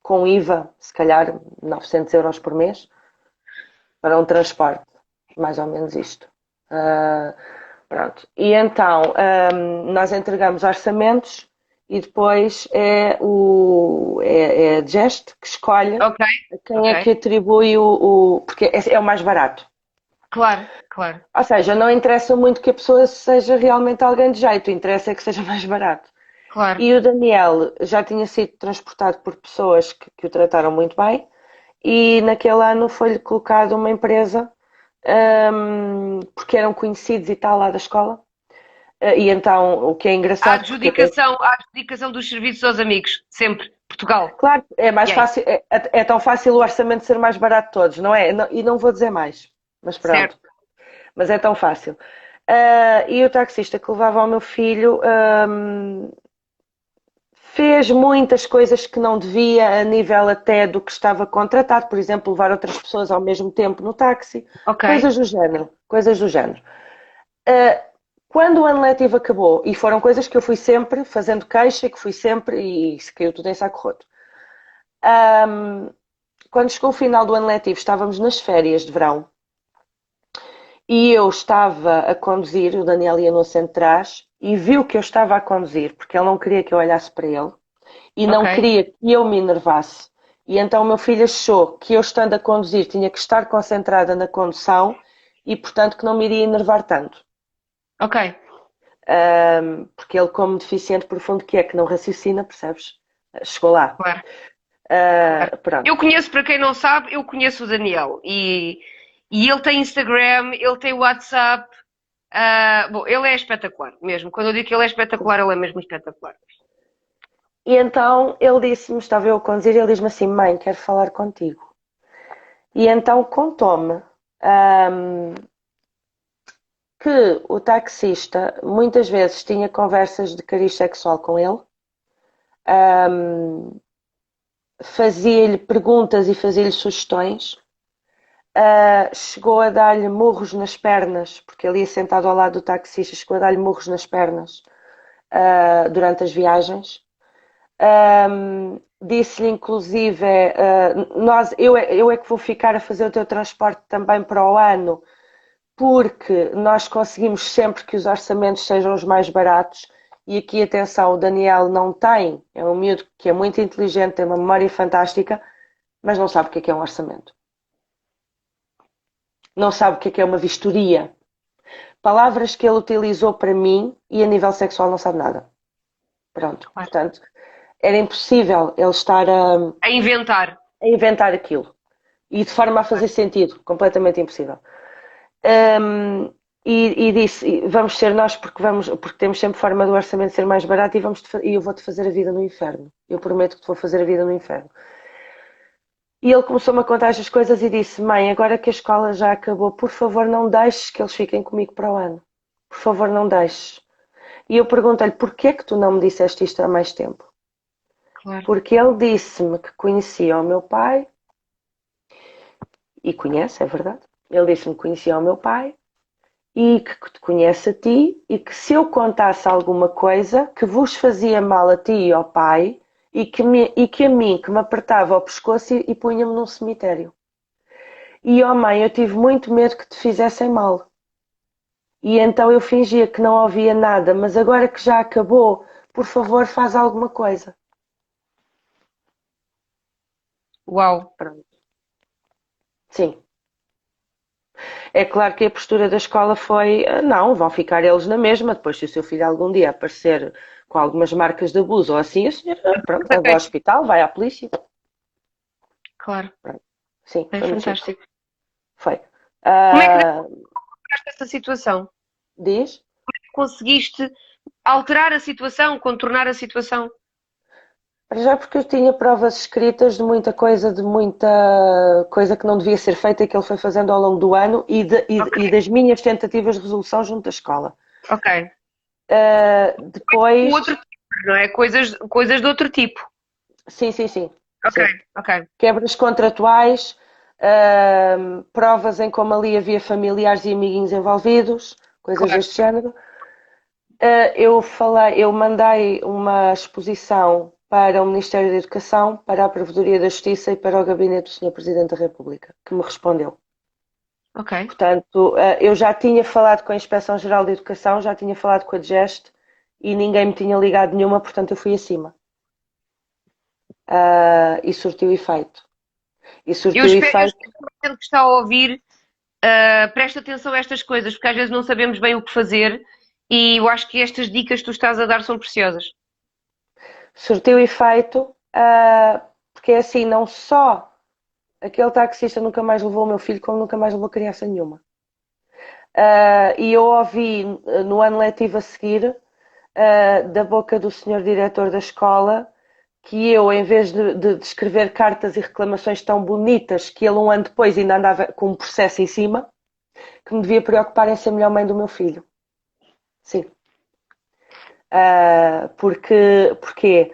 com IVA, se calhar 900 euros por mês para um transporte, mais ou menos isto. Uh, Pronto. E então nós entregamos orçamentos e depois é a Gest que escolhe Ok, a quem ok. é que atribui porque é o mais barato. Claro, claro. Ou seja, não interessa muito que a pessoa seja realmente alguém de jeito, interessa é que seja mais barato. Claro. E o Daniel já tinha sido transportado por pessoas que o trataram muito bem, e naquele ano foi-lhe colocado uma empresa, porque eram conhecidos e tal lá da escola. E então, o que é engraçado, porque até, A adjudicação dos serviços aos amigos. Sempre. Portugal. claro, é mais E aí? fácil, é tão fácil o orçamento ser mais barato de todos, não é? E não vou dizer mais, mas pronto, Certo. mas é tão fácil. E o taxista que levava o meu filho, fez muitas coisas que não devia, a nível até do que estava contratado, por exemplo, levar outras pessoas ao mesmo tempo no táxi, Ok. coisas do género, coisas do género. Uh, Quando o ano letivo acabou, e foram coisas que eu fui sempre fazendo queixa, que fui sempre, e se caiu tudo em saco roto. Quando chegou o final do ano letivo, estávamos nas férias de verão, e eu estava a conduzir, o Daniel ia no assento de trás, e viu que eu estava a conduzir, porque ele não queria que eu olhasse para ele, e Ok. não queria que eu me enervasse. E então o meu filho achou que eu, estando a conduzir, tinha que estar concentrada na condução e, portanto, que não me iria enervar tanto. Ok, Porque ele, como deficiente profundo que é, que não raciocina, percebes? Chegou lá. claro, claro. Pronto. Eu conheço, para quem não sabe, eu conheço o Daniel e ele tem Instagram, ele tem WhatsApp. Bom, ele é espetacular mesmo. Quando eu digo que ele é espetacular, ele é mesmo espetacular. E então ele disse-me, estava eu a conduzir, ele diz-me assim: mãe, quero falar contigo. E então contou-me ahm, que o taxista muitas vezes tinha conversas de cariz sexual com ele, ahm, fazia-lhe perguntas e fazia-lhe sugestões. Chegou a dar-lhe murros nas pernas, porque ele ia sentado ao lado do taxista, chegou a dar-lhe murros nas pernas durante as viagens. Disse-lhe inclusive, eu é que vou ficar a fazer o teu transporte também para o ano, porque nós conseguimos sempre que os orçamentos sejam os mais baratos. E aqui, atenção, o Daniel não tem, é um miúdo que é muito inteligente, tem uma memória fantástica, mas não sabe o que é um orçamento. Não sabe o que é uma vistoria. Palavras que ele utilizou para mim e a nível sexual não sabe nada. Pronto, Claro. portanto, era impossível ele estar A inventar. a inventar aquilo. E de forma a fazer sentido, completamente impossível. E disse, vamos ser nós porque temos sempre forma do orçamento ser mais barato e eu vou-te fazer a vida no inferno. Eu prometo que te vou fazer a vida no inferno. E ele começou-me a contar estas coisas e disse: mãe, agora que a escola já acabou, por favor não deixes que eles fiquem comigo para o ano. Por favor não deixes. E eu perguntei-lhe: porquê é que tu não me disseste isto há mais tempo? Claro. Porque ele disse-me que conhecia o meu pai, e conhece, é verdade. Ele disse-me que conhecia o meu pai e que te conhece a ti, e que se eu contasse alguma coisa que vos fazia mal a ti e ao pai, e que a mim, que me apertava ao pescoço e punha-me num cemitério. E, oh mãe, eu tive muito medo que te fizessem mal. E então eu fingia que não ouvia nada, mas agora que já acabou, por favor, faz alguma coisa. Uau. Pronto. Sim. É claro que a postura da escola foi: não, vão ficar eles na mesma, depois se o seu filho algum dia aparecer com algumas marcas de abuso ou assim, a senhora, pronto, leva ao hospital, vai à polícia. Claro. Pronto. Sim, É foi muito simples. fantástico. Foi. Como é que Ah, naste essa situação? diz? Conseguiste alterar a situação, contornar a situação? Para já porque eu tinha provas escritas de muita coisa que não devia ser feita e que ele foi fazendo ao longo do ano Ok, e das minhas tentativas de resolução junto à escola. ok. O Depois, outro tipo, não é? Coisas de outro tipo. sim, sim, sim, Ok, sim. ok. Quebras contratuais, provas em como ali havia familiares e amiguinhos envolvidos, coisas Claro. deste género. Eu mandei uma exposição para o Ministério da Educação, para a Provedoria da Justiça e para o Gabinete do Senhor Presidente da República, que me respondeu. Ok. Portanto, eu já tinha falado com a Inspeção-Geral de Educação, já tinha falado com a DGEST e ninguém me tinha ligado nenhuma, portanto eu fui acima. E surtiu efeito. E Eu surtiu espero efeito. que a gente que está a ouvir preste atenção a estas coisas, porque às vezes não sabemos bem o que fazer e eu acho que estas dicas que tu estás a dar são preciosas. Surtiu efeito, porque é assim, não só aquele taxista nunca mais levou o meu filho, como nunca mais levou criança nenhuma. E eu ouvi no ano letivo a seguir, da boca do senhor diretor da escola, que eu, em vez de escrever cartas e reclamações tão bonitas, que ele um ano depois ainda andava com um processo em cima, que me devia preocupar em ser a melhor mãe do meu filho. Sim. Porquê?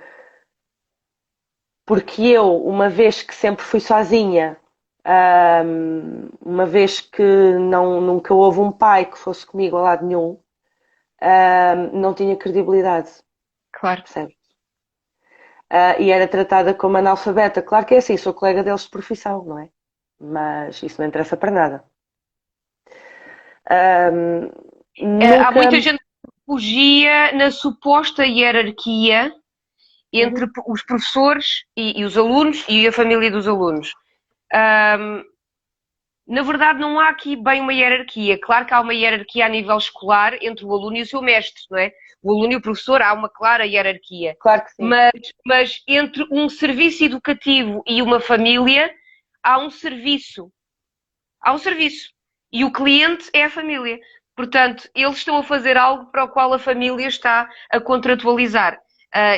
Porque eu, uma vez que sempre fui sozinha, uma vez que nunca houve um pai que fosse comigo a lado nenhum, não tinha credibilidade, Claro. percebe? E era tratada como analfabeta. Claro que é assim, sou colega deles de profissão, não é? Mas isso não interessa para nada. Um, Há Nunca. muita gente que refugia na suposta hierarquia Uhum. entre os professores e os alunos e a família dos alunos. Ahm, Na verdade, não há aqui bem uma hierarquia. Claro que há uma hierarquia a nível escolar entre o aluno e o seu mestre, não é? O aluno e o professor, há uma clara hierarquia. Claro que sim. Mas entre um serviço educativo e uma família, há um serviço. Há um serviço. E o cliente é a família. Portanto, eles estão a fazer algo para o qual a família está a contratualizar.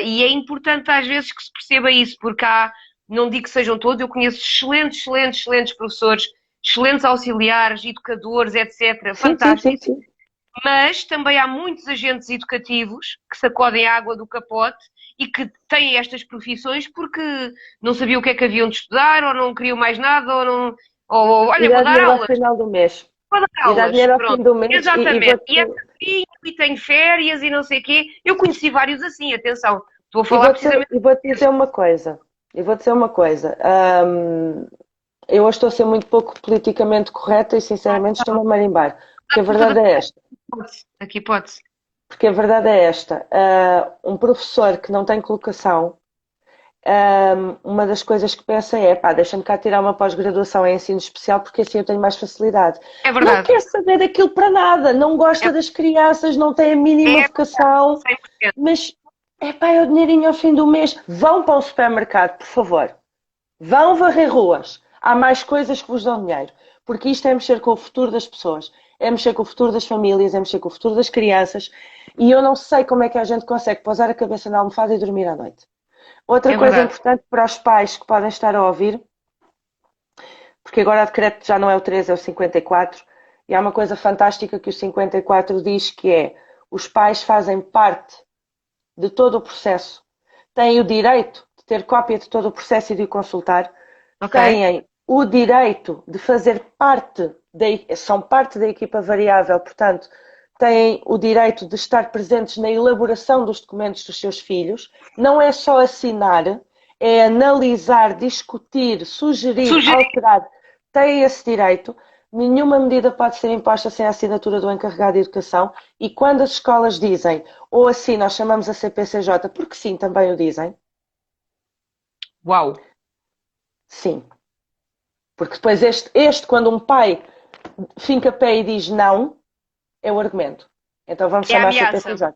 E é importante às vezes que se perceba isso, porque há, não digo que sejam todos, eu conheço excelentes professores, excelentes auxiliares, educadores, etc. Sim, sim, sim, Fantásticos. sim. Mas também há muitos agentes educativos que sacodem a água do capote e que têm estas profissões porque não sabiam o que é que haviam de estudar, ou não queriam mais nada, ou não. Ou, E olha, dá vou dar dinheiro ao aulas, final do mês. vou dar E dá aulas, dinheiro ao fim pronto. do mês e Exatamente. vou-te E é certinho, e tenho férias e não sei o quê. Eu conheci vários assim, atenção. Estou a e falar vou-te precisamente e vou-te dizer uma coisa. E vou dizer uma coisa. Eu hoje estou a ser muito pouco politicamente correta e sinceramente estou-me a marimbar. Porque a por toda verdade é esta. aqui pode-se. Porque a verdade é esta. Um professor que não tem colocação, uma das coisas que pensa é, pá, deixa-me cá tirar uma pós-graduação em ensino especial porque assim eu tenho mais facilidade. É Não verdade. quer saber daquilo para nada, não gosta das crianças, não tem a mínima É vocação, 100%. mas é pá, é o dinheirinho ao fim do mês. Vão para o supermercado, por favor. Vão varrer ruas. Há mais coisas que vos dão dinheiro. Porque isto é mexer com o futuro das pessoas, é mexer com o futuro das famílias, é mexer com o futuro das crianças. E eu não sei como é que a gente consegue pousar a cabeça na almofada e dormir à noite. Outra É coisa verdade. importante para os pais que podem estar a ouvir, porque agora o decreto já não é o 13, é o 54, e há uma coisa fantástica que o 54 diz que é os pais fazem parte de todo o processo, têm o direito de ter cópia de todo o processo e de o consultar, Ok. têm o direito de fazer parte, são parte da equipa variável, portanto, têm o direito de estar presentes na elaboração dos documentos dos seus filhos. Não é só assinar, é analisar, discutir, sugerir, Sugerir. alterar. Têm esse direito. Nenhuma medida pode ser imposta sem a assinatura do encarregado de educação. E quando as escolas dizem, ou assim nós chamamos a CPCJ, porque sim, também o dizem, Uau. sim. Porque depois quando um pai finca pé e diz não, é o argumento. Então vamos É a chamar a ameaça. CPCJ.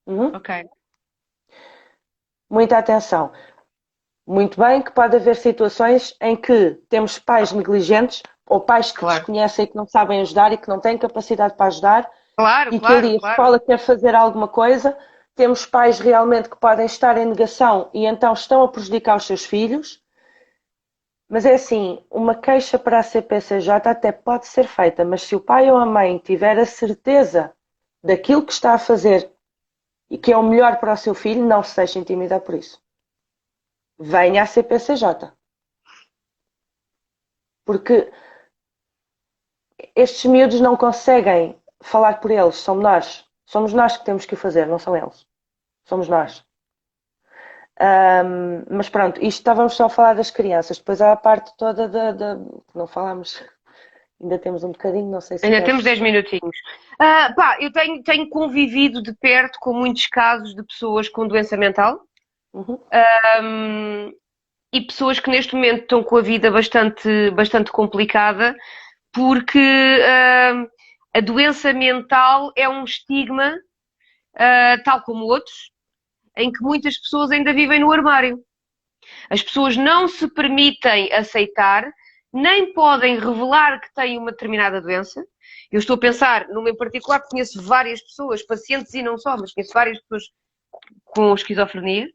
Uhum. Ok. Muita atenção. Muito bem que pode haver situações em que temos pais negligentes ou pais que Claro. desconhecem e que não sabem ajudar e que não têm capacidade para ajudar Claro, e que claro, ali a claro. escola quer fazer alguma coisa. Temos pais realmente que podem estar em negação e então estão a prejudicar os seus filhos. Mas é assim, uma queixa para a CPCJ até pode ser feita, mas se o pai ou a mãe tiver a certeza daquilo que está a fazer e que é o melhor para o seu filho, não se deixe intimidar por isso. Venha à CPCJ. Porque estes miúdos não conseguem falar por eles, somos nós. Somos nós que temos que o fazer, não são eles. Somos nós. Mas pronto, isto estávamos só a falar das crianças. Depois há a parte toda não falámos. Ainda temos um bocadinho, não sei se Ainda temos 10 queres. minutinhos. Pá, eu tenho convivido de perto com muitos casos de pessoas com doença mental, Uhum. e pessoas que neste momento estão com a vida bastante complicada, porque a doença mental é um estigma, tal como outros, em que muitas pessoas ainda vivem no armário. As pessoas não se permitem aceitar, nem podem revelar que têm uma determinada doença. Eu estou a pensar numa em particular, que conheço várias pessoas, pacientes e não só, mas conheço várias pessoas com esquizofrenia.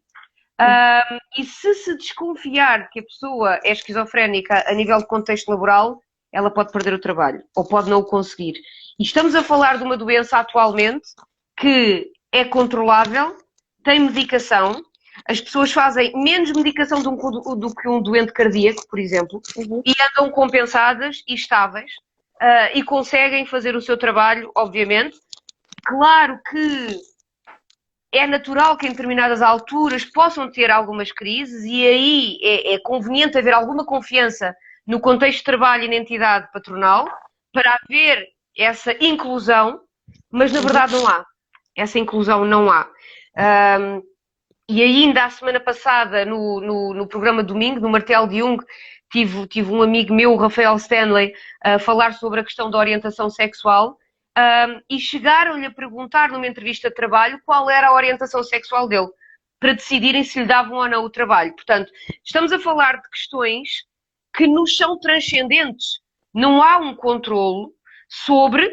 E se desconfiar que a pessoa é esquizofrénica a nível de contexto laboral, ela pode perder o trabalho ou pode não o conseguir. E estamos a falar de uma doença atualmente que é controlável, tem medicação, as pessoas fazem menos medicação do que um doente cardíaco, por exemplo, Uhum. e andam compensadas e estáveis, e conseguem fazer o seu trabalho, obviamente. Claro que é natural que em determinadas alturas possam ter algumas crises e aí é conveniente haver alguma confiança no contexto de trabalho e na entidade patronal para haver essa inclusão, mas na verdade não há. Essa inclusão não há. E ainda a semana passada, no programa Domingo, no Martelo de Jung, tive um amigo meu, o Rafael Stanley, a falar sobre a questão da orientação sexual, e chegaram-lhe a perguntar numa entrevista de trabalho qual era a orientação sexual dele, para decidirem se lhe davam ou não o trabalho. Portanto, estamos a falar de questões que nos são transcendentes. Não há um controlo sobre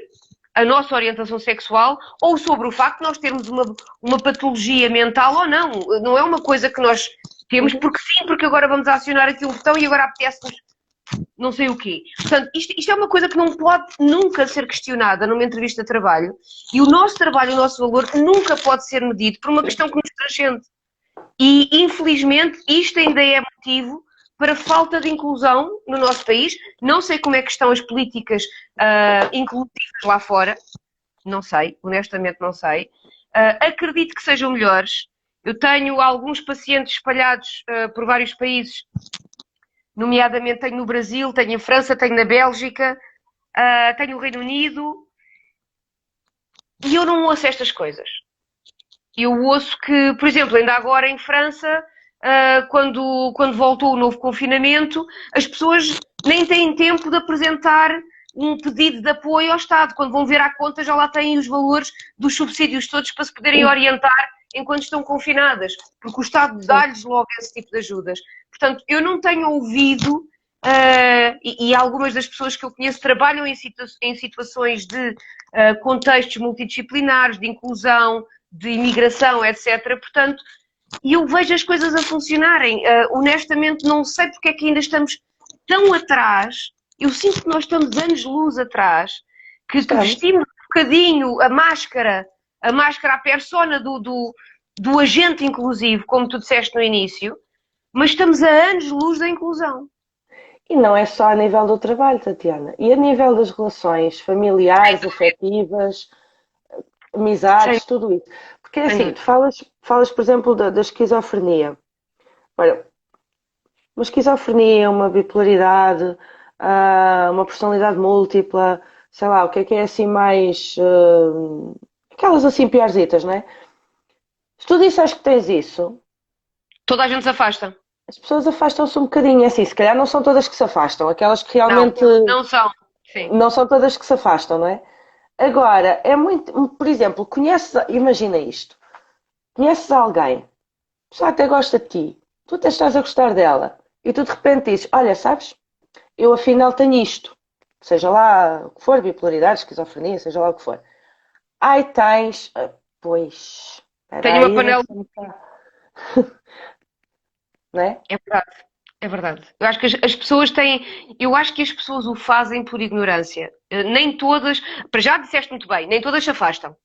a nossa orientação sexual ou sobre o facto de nós termos uma patologia mental ou não. Não é uma coisa que nós temos porque sim, porque agora vamos acionar aqui um botão e agora apetece-nos não sei o quê. Portanto, isto é uma coisa que não pode nunca ser questionada numa entrevista de trabalho e o nosso trabalho, o nosso valor nunca pode ser medido por uma questão que nos transcende. E, infelizmente, isto ainda é motivo para falta de inclusão no nosso país. Não sei como é que estão as políticas inclusivas lá fora. Não sei, honestamente não sei. Acredito que sejam melhores. Eu tenho alguns pacientes espalhados por vários países, nomeadamente tenho no Brasil, tenho em França, tenho na Bélgica, tenho no Reino Unido, e eu não ouço estas coisas. Eu ouço que, por exemplo, ainda agora em França, quando voltou o novo confinamento, as pessoas nem têm tempo de apresentar um pedido de apoio ao Estado. Quando vão ver à conta já lá têm os valores dos subsídios todos para se poderem orientar enquanto estão confinadas, porque o Estado dá-lhes logo esse tipo de ajudas. Portanto, eu não tenho ouvido, e algumas das pessoas que eu conheço trabalham em situações de contextos multidisciplinares, de inclusão, de imigração, etc. Portanto, e eu vejo as coisas a funcionarem. Honestamente, não sei porque é que ainda estamos tão atrás. Eu sinto que nós estamos anos-luz atrás, que vestimos um bocadinho a máscara, a persona do agente inclusivo, como tu disseste no início, mas estamos a anos-luz da inclusão. E não é só a nível do trabalho, Tatiana. E a nível das relações familiares, afetivas, amizades, tudo isso. Porque é assim, tu falas, por exemplo, da esquizofrenia. Olha, uma esquizofrenia, uma bipolaridade, uma personalidade múltipla, sei lá, o que é assim mais. Aquelas assim piorzitas, não é? Se tu disseres que tens isso, Toda a gente se afasta. as pessoas afastam-se um bocadinho. É assim, se calhar não são todas que se afastam, aquelas que Não, realmente. não são. Sim. Não são todas que se afastam, não é? Agora, é muito. Por exemplo, imagina isto. Conheces alguém, a pessoa até gosta de ti, tu até estás a gostar dela, e tu de repente dizes: Olha, sabes, eu afinal tenho isto, seja lá o que for, bipolaridade, esquizofrenia, seja lá o que for. Ai, tens. Pois, espera Tenho uma aí, panela. deixa-me cá. Não é? É verdade. É verdade. Eu acho que as pessoas têm. Eu acho que as pessoas o fazem por ignorância. Nem todas. Para já disseste muito bem, nem todas se afastam.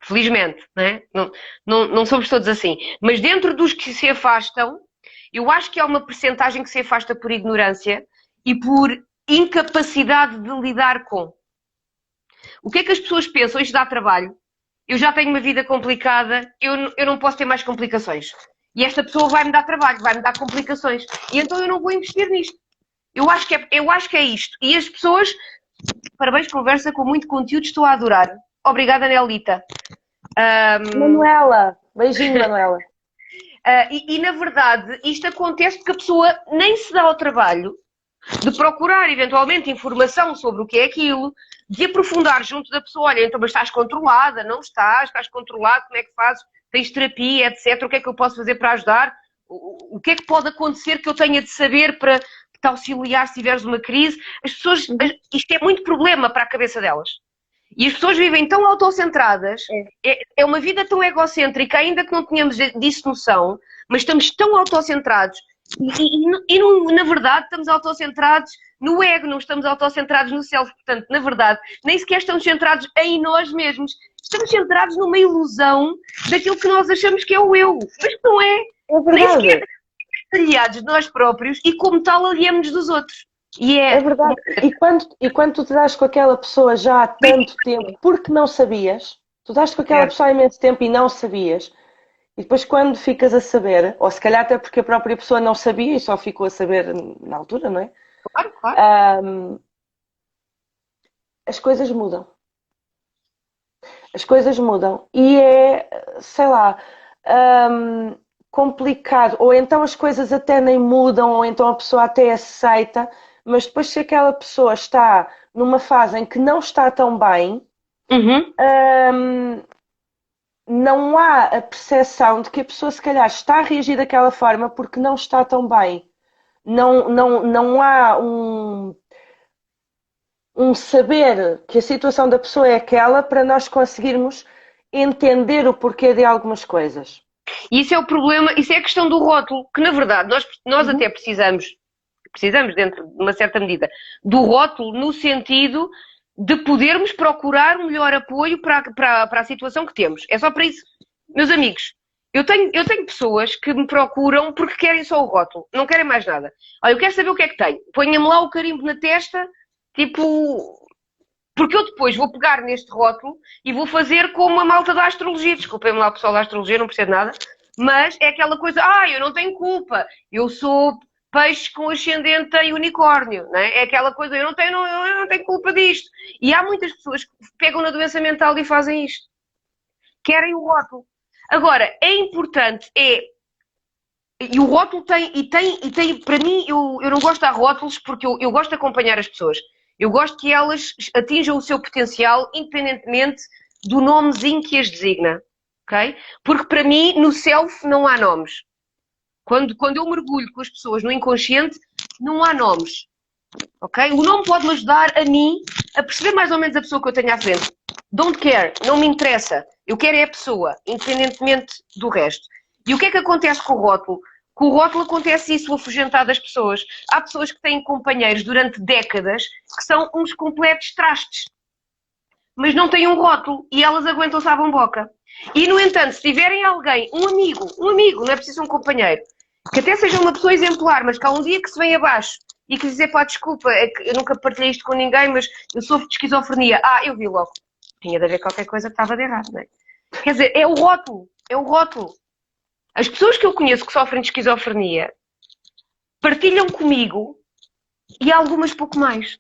Felizmente, não é? Não somos todos assim. Mas dentro dos que se afastam, eu acho que há uma percentagem que se afasta por ignorância e por incapacidade de lidar com. O que é que as pessoas pensam? Isto dá trabalho. Eu já tenho uma vida complicada, eu não posso ter mais complicações. E esta pessoa vai-me dar trabalho, vai-me dar complicações. E então eu não vou investir nisto. Eu acho que é isto. E as pessoas, parabéns, conversa com muito conteúdo, estou a adorar. Obrigada, Nelita. Manuela, beijinho, Manuela. Na verdade, isto acontece porque a pessoa nem se dá ao trabalho de procurar eventualmente informação sobre o que é aquilo, de aprofundar junto da pessoa, olha, então mas estás controlada, não estás controlado, como é que fazes, tens terapia, etc, o que é que eu posso fazer para ajudar, o que é que pode acontecer que eu tenha de saber para te auxiliar se tiveres uma crise. As pessoas, isto é muito problema para a cabeça delas. E as pessoas vivem tão autocentradas, é uma vida tão egocêntrica, ainda que não tenhamos disso noção, mas estamos tão autocentrados na verdade estamos autocentrados no ego, não estamos autocentrados no self. Portanto, na verdade, nem sequer estamos centrados em nós mesmos. Estamos centrados numa ilusão daquilo que nós achamos que é o eu. Mas não é. É Nem verdade. sequer aliados de nós próprios e como tal aliamos dos outros. É verdade. E quando tu te das com aquela pessoa já há tanto tempo, porque não sabias, tu daste com aquela pessoa há imenso tempo e não sabias, e depois quando ficas a saber, ou se calhar até porque a própria pessoa não sabia e só ficou a saber na altura, não é? Claro, claro. As coisas mudam. As coisas mudam. E é, sei lá, complicado, ou então as coisas até nem mudam, ou então a pessoa até aceita, mas depois se aquela pessoa está numa fase em que não está tão bem, Uhum. hum, não há a percepção de que a pessoa se calhar está a reagir daquela forma porque não está tão bem. Não há um saber que a situação da pessoa é aquela para nós conseguirmos entender o porquê de algumas coisas. E isso é o problema, isso é a questão do rótulo, que na verdade nós Uhum. até precisamos dentro de uma certa medida, do rótulo no sentido de podermos procurar um melhor apoio para a situação que temos. É só para isso, meus amigos. Eu tenho pessoas que me procuram porque querem só o rótulo, não querem mais nada. Olha, eu quero saber o que é que tenho. Ponha-me lá o carimbo na testa, tipo, porque eu depois vou pegar neste rótulo e vou fazer como a malta da astrologia. Desculpem-me lá o pessoal da astrologia, não percebo nada. Mas é aquela coisa, eu não tenho culpa. Eu sou peixe com ascendente em unicórnio. Não é? É aquela coisa, eu não tenho culpa disto. E há muitas pessoas que pegam na doença mental e fazem isto. Querem o rótulo. Agora, é importante, e o rótulo tem, para mim, eu não gosto de dar rótulos porque eu gosto de acompanhar as pessoas. Eu gosto que elas atinjam o seu potencial independentemente do nomezinho que as designa. Ok? Porque para mim, no self, não há nomes. Quando eu mergulho com as pessoas no inconsciente, não há nomes. Ok? O nome pode-me ajudar a mim a perceber mais ou menos a pessoa que eu tenho à frente. Don't care, não me interessa. Eu quero é a pessoa, independentemente do resto. E o que é que acontece com o rótulo? Com o rótulo acontece isso, o afugentar das pessoas. Há pessoas que têm companheiros durante décadas que são uns completos trastes, mas não têm um rótulo e elas aguentam-se à bomboca. E, no entanto, se tiverem alguém, um amigo, não é preciso um companheiro, que até seja uma pessoa exemplar, mas que há um dia que se vem abaixo e que dizer, pá, desculpa, é que eu nunca partilhei isto com ninguém, mas eu sofro de esquizofrenia. Eu vi logo. Tinha de haver qualquer coisa que estava de errado, não é? Quer dizer, é o rótulo, é o rótulo. As pessoas que eu conheço que sofrem de esquizofrenia partilham comigo e algumas pouco mais.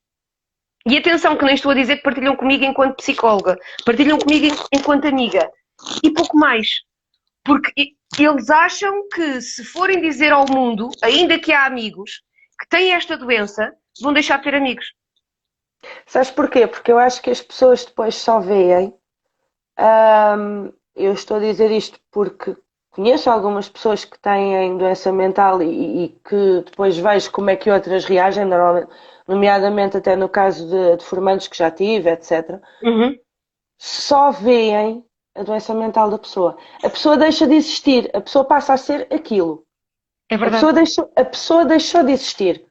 E atenção, que nem estou a dizer que partilham comigo enquanto psicóloga, partilham comigo enquanto amiga e pouco mais. Porque eles acham que se forem dizer ao mundo, ainda que há amigos, que têm esta doença, vão deixar de ter amigos. Sabes porquê? Porque eu acho que as pessoas depois só veem. Eu estou a dizer isto porque conheço algumas pessoas que têm doença mental e que depois vejo como é que outras reagem, normalmente, nomeadamente até no caso de formandos que já tive, etc. Uhum. Só veem a doença mental da pessoa. A pessoa deixa de existir, a pessoa passa a ser aquilo. É A verdade. pessoa deixou de existir.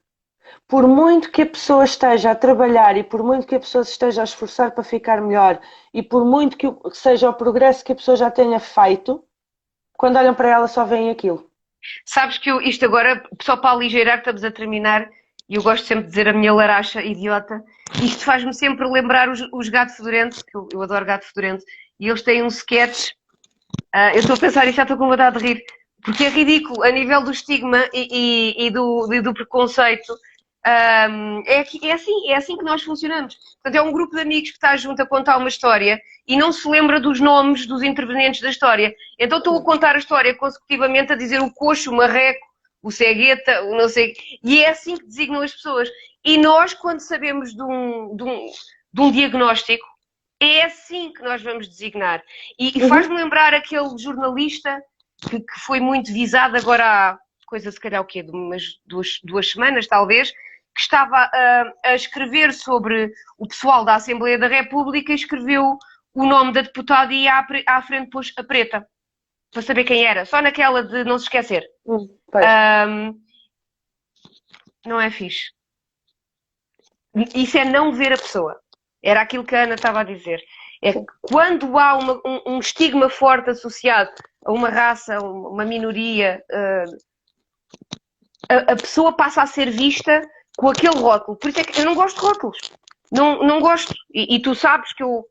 Por muito que a pessoa esteja a trabalhar e por muito que a pessoa se esteja a esforçar para ficar melhor e por muito que seja o progresso que a pessoa já tenha feito, quando olham para ela só veem aquilo. Sabes que isto agora, só para aligeirar, estamos a terminar, e eu gosto sempre de dizer a minha laracha idiota, isto faz-me sempre lembrar os Gato Fedorento, que eu adoro Gato Fedorento, e eles têm um sketch, eu estou a pensar e já estou com vontade de rir, porque é ridículo a nível do estigma e do preconceito. É assim que nós funcionamos. Portanto, é um grupo de amigos que está junto a contar uma história e não se lembra dos nomes dos intervenientes da história. Então estou a contar a história consecutivamente a dizer o coxo, o marreco, o cegueta, o não sei. E é assim que designam as pessoas. E nós, quando sabemos de um diagnóstico, é assim que nós vamos designar. E Uhum. faz-me lembrar aquele jornalista que foi muito visado agora há coisa, se calhar, o quê? De umas duas semanas, talvez, que estava a escrever sobre o pessoal da Assembleia da República e escreveu o nome da deputada e à frente pôs a preta, para saber quem era, só naquela de não se esquecer. Pois. Não é fixe. Isso é não ver a pessoa. Era aquilo que a Ana estava a dizer. É que Sim. quando há um estigma forte associado a uma raça, uma minoria, a pessoa passa a ser vista com aquele rótulo. Por isso é que eu não gosto de rótulos. Não gosto. E tu sabes que eu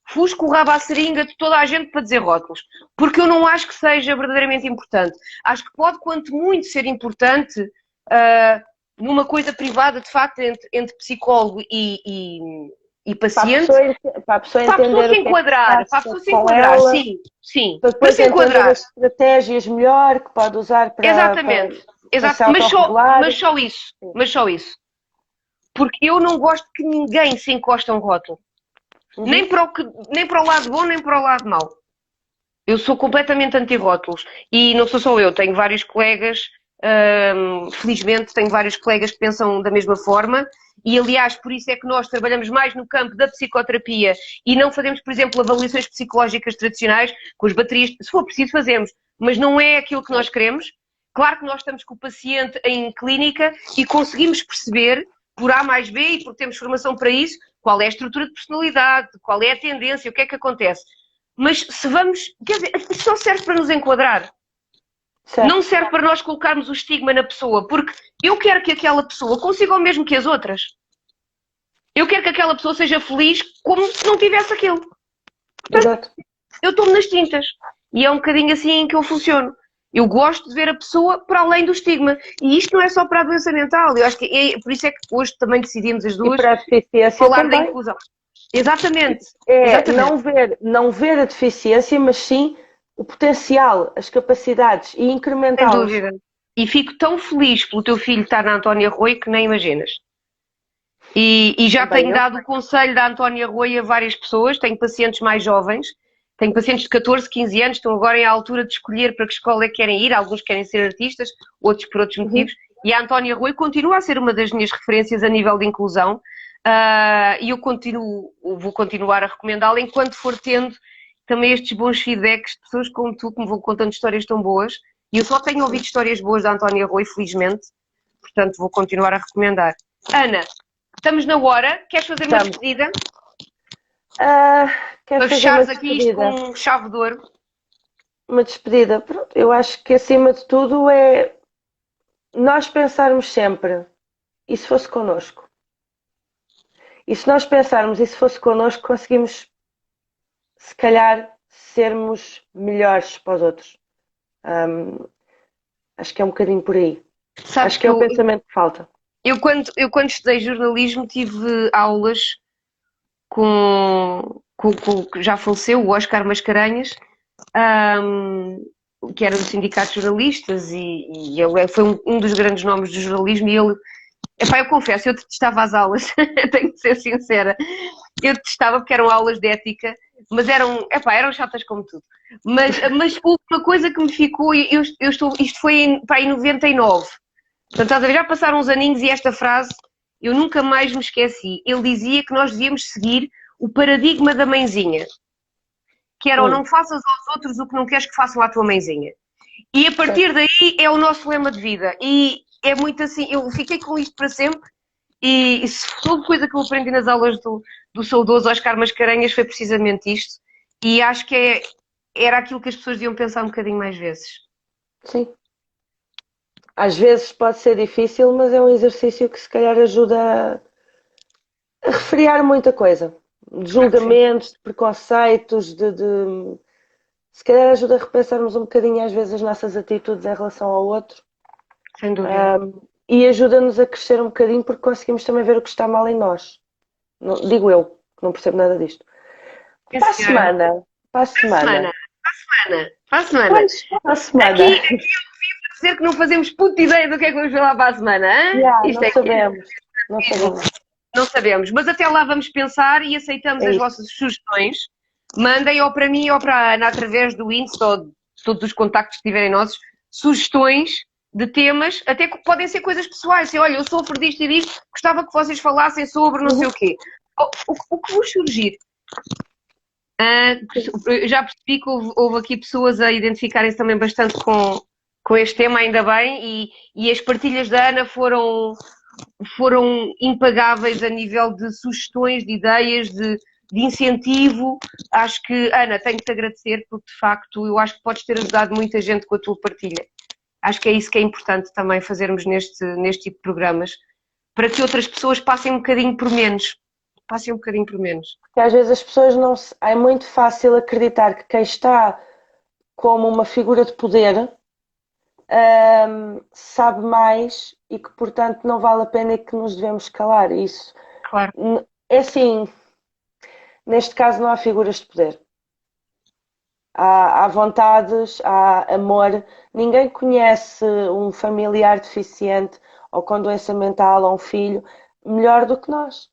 fusco o rabo à seringa de toda a gente para dizer rótulos. Porque eu não acho que seja verdadeiramente importante. Acho que pode, quanto muito, ser importante numa coisa privada, de facto, entre psicólogo e Para a paciente, pessoa, para a pessoa para a pessoa entender se o que é que se enquadrar, para a passa pessoa se com enquadrar, ela, sim, sim, para para depois se entender enquadrar, as estratégias melhor que pode usar exatamente, para se exato, autorregular. mas só isso, Sim. mas só isso. Porque eu não gosto que ninguém se encoste a um rótulo. Nem Uhum. para, nem para o lado bom, nem para o lado mau. Eu sou completamente anti-rótulos. E não sou só eu, tenho vários colegas, felizmente tenho vários colegas que pensam da mesma forma. E, aliás, por isso é que nós trabalhamos mais no campo da psicoterapia e não fazemos, por exemplo, avaliações psicológicas tradicionais com as baterias. Se for preciso, fazemos. Mas não é aquilo que nós queremos. Claro que nós estamos com o paciente em clínica e conseguimos perceber, por A mais B e porque temos formação para isso, qual é a estrutura de personalidade, qual é a tendência, o que é que acontece. Mas se vamos. Quer dizer, isso só serve para nos enquadrar. Não Certo. serve para nós colocarmos o estigma na pessoa, porque eu quero que aquela pessoa consiga o mesmo que as outras. Eu quero que aquela pessoa seja feliz como se não tivesse aquilo. Exato. Eu estou-me nas tintas. E é um bocadinho assim que eu funciono. Eu gosto de ver a pessoa para além do estigma. E isto não é só para a doença mental. Eu acho que por isso é que hoje também decidimos as E duas para a deficiência falar da também. inclusão. Exatamente. É Exatamente. não ver a deficiência, mas sim o potencial, as capacidades e Sem incrementá-las. dúvida. E fico tão feliz pelo teu filho estar na Antónia Rui que nem imaginas. E já Também tenho eu. dado o conselho da Antónia Rui a várias pessoas, tenho pacientes mais jovens, tenho pacientes de 14, 15 anos, estão agora em altura de escolher para que escola é que querem ir, alguns querem ser artistas, outros por outros Uhum. motivos, e a Antónia Rui continua a ser uma das minhas referências a nível de inclusão, e eu vou continuar a recomendá-la enquanto for tendo também estes bons feedbacks de pessoas como tu, que me vão contando histórias tão boas, e eu só tenho ouvido histórias boas da Antónia Rui, felizmente, portanto vou continuar a recomendar. Ana, estamos na hora. Queres fazer uma Estamos. despedida? Ah, quero Para fazer uma fechares aqui isto despedida. com chave de ouro. Uma despedida. Pronto, eu acho que acima de tudo é nós pensarmos sempre, e se fosse connosco? E se nós pensarmos, e se fosse connosco, conseguimos, se calhar, sermos melhores para os outros. Ahm, acho que é um bocadinho por aí. Sabes Acho que que é o pensamento que falta. eu quando estudei jornalismo tive aulas com que já faleceu, o Oscar Mascarenhas, ahm, que era do Sindicato de Jornalistas, e ele foi um dos grandes nomes do jornalismo, e ele, epá, eu confesso, eu detestava as aulas, tenho de ser sincera, eu detestava porque eram aulas de ética, mas eram chatas como tudo. Mas houve uma coisa que me ficou, isto foi em 99, portanto, estás a ver, já passaram uns aninhos e esta frase eu nunca mais me esqueci. Ele dizia que nós devíamos seguir o paradigma da mãezinha, que era ou Hum, não faças aos outros o que não queres que façam à tua mãezinha. E a certo. partir daí é o nosso lema de vida. E é muito assim, eu fiquei com isto para sempre. E se houve coisa que eu aprendi nas aulas do saudoso Oscar Mascarenhas foi precisamente isto. E acho que era aquilo que as pessoas deviam pensar um bocadinho mais vezes. Sim. Às vezes pode ser difícil, mas é um exercício que se calhar ajuda a refriar muita coisa. De Claro que sim, julgamentos, de preconceitos, se calhar ajuda a repensarmos um bocadinho às vezes as nossas atitudes em relação ao outro. sem dúvida. E ajuda-nos a crescer um bocadinho porque conseguimos também ver o que está mal em nós. Digo eu, que não percebo nada disto. Sim, Para a senhora. semana, para a semana, Semana, semana, para a semana. pois, para a semana, Aqui, dizer que não fazemos puta ideia do que é que vamos ver lá para a semana, hein? já, Isto não é sabemos, não mesmo. sabemos, Não sabemos, mas até lá vamos pensar e aceitamos é as isso. vossas sugestões. Mandem ou para mim ou para a Ana através do Insta ou de todos os contactos que tiverem nossos, sugestões de temas, até que podem ser coisas pessoais. Assim, olha, eu sofro disto e disto, gostava que vocês falassem sobre não sei Uhum. o quê. O que vos surgir. Ah, já percebi que houve aqui pessoas a identificarem-se também bastante com este tema, ainda bem, e as partilhas da Ana foram impagáveis a nível de sugestões, de ideias, de incentivo. Acho que, Ana, tenho que te agradecer porque, de facto, eu acho que podes ter ajudado muita gente com a tua partilha. Acho que é isso que é importante também fazermos neste tipo de programas, para que outras pessoas passem um bocadinho por menos. Passem um bocadinho por menos. Porque às vezes as pessoas não se... É muito fácil acreditar que quem está como uma figura de poder sabe mais e que, portanto, não vale a pena e que nos devemos calar. Isso Claro. é assim, Neste caso não há figuras de poder. Há vontades, há amor. Ninguém conhece um familiar deficiente ou com doença mental ou um filho melhor do que nós.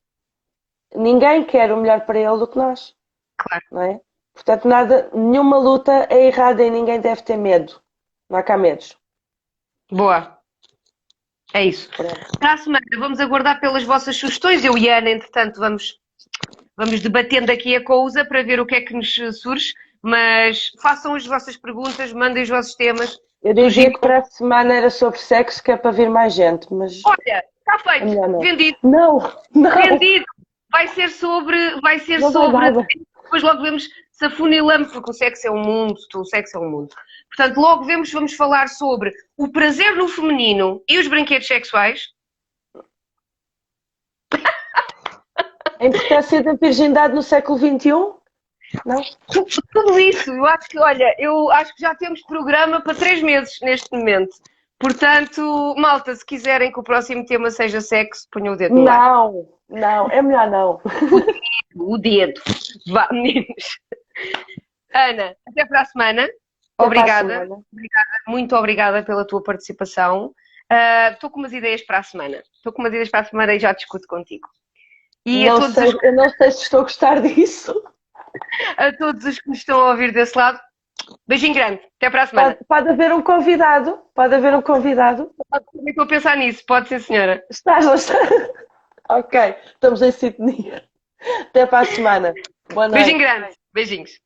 Ninguém quer o melhor para ele do que nós, Claro. não é? Portanto, nenhuma luta é errada e ninguém deve ter medo. Não há cá medos. Boa. É isso. Pronto. Para a semana, vamos aguardar pelas vossas sugestões. Eu e a Ana, entretanto, vamos debatendo aqui a coisa para ver o que é que nos surge. Mas façam as vossas perguntas, mandem os vossos temas. Eu dizia que para a semana era sobre sexo, que é para vir mais gente, mas Olha, está é feito. melhor não. Vendido. Não, não, Vendido. Vai ser sobre. não vai nada. Depois logo vemos se afunilamos, porque o sexo é um mundo, o sexo é um mundo. Portanto, logo vamos falar sobre o prazer no feminino e os brinquedos sexuais. A importância da virgindade no século XXI? Não? Tudo isso, eu acho que já temos programa para 3 meses neste momento. Portanto, malta, se quiserem que o próximo tema seja sexo, ponham o dedo no ar. Não, é melhor não. O dedo. Vá, meninos. Ana, até para a semana. Até para a Obrigada. semana. Muito obrigada pela tua participação. Estou com umas ideias para a semana. E já discuto contigo. E Eu não sei se estou a gostar disso. a todos os que nos estão a ouvir desse lado, beijinho grande. Até para a semana. Pode haver um convidado. Pode haver um convidado. Estou a pensar nisso. Pode ser, senhora. Estás a estar? Ok, estamos em sintonia. Até para a semana. Boa noite. Beijinho grande. Beijinhos.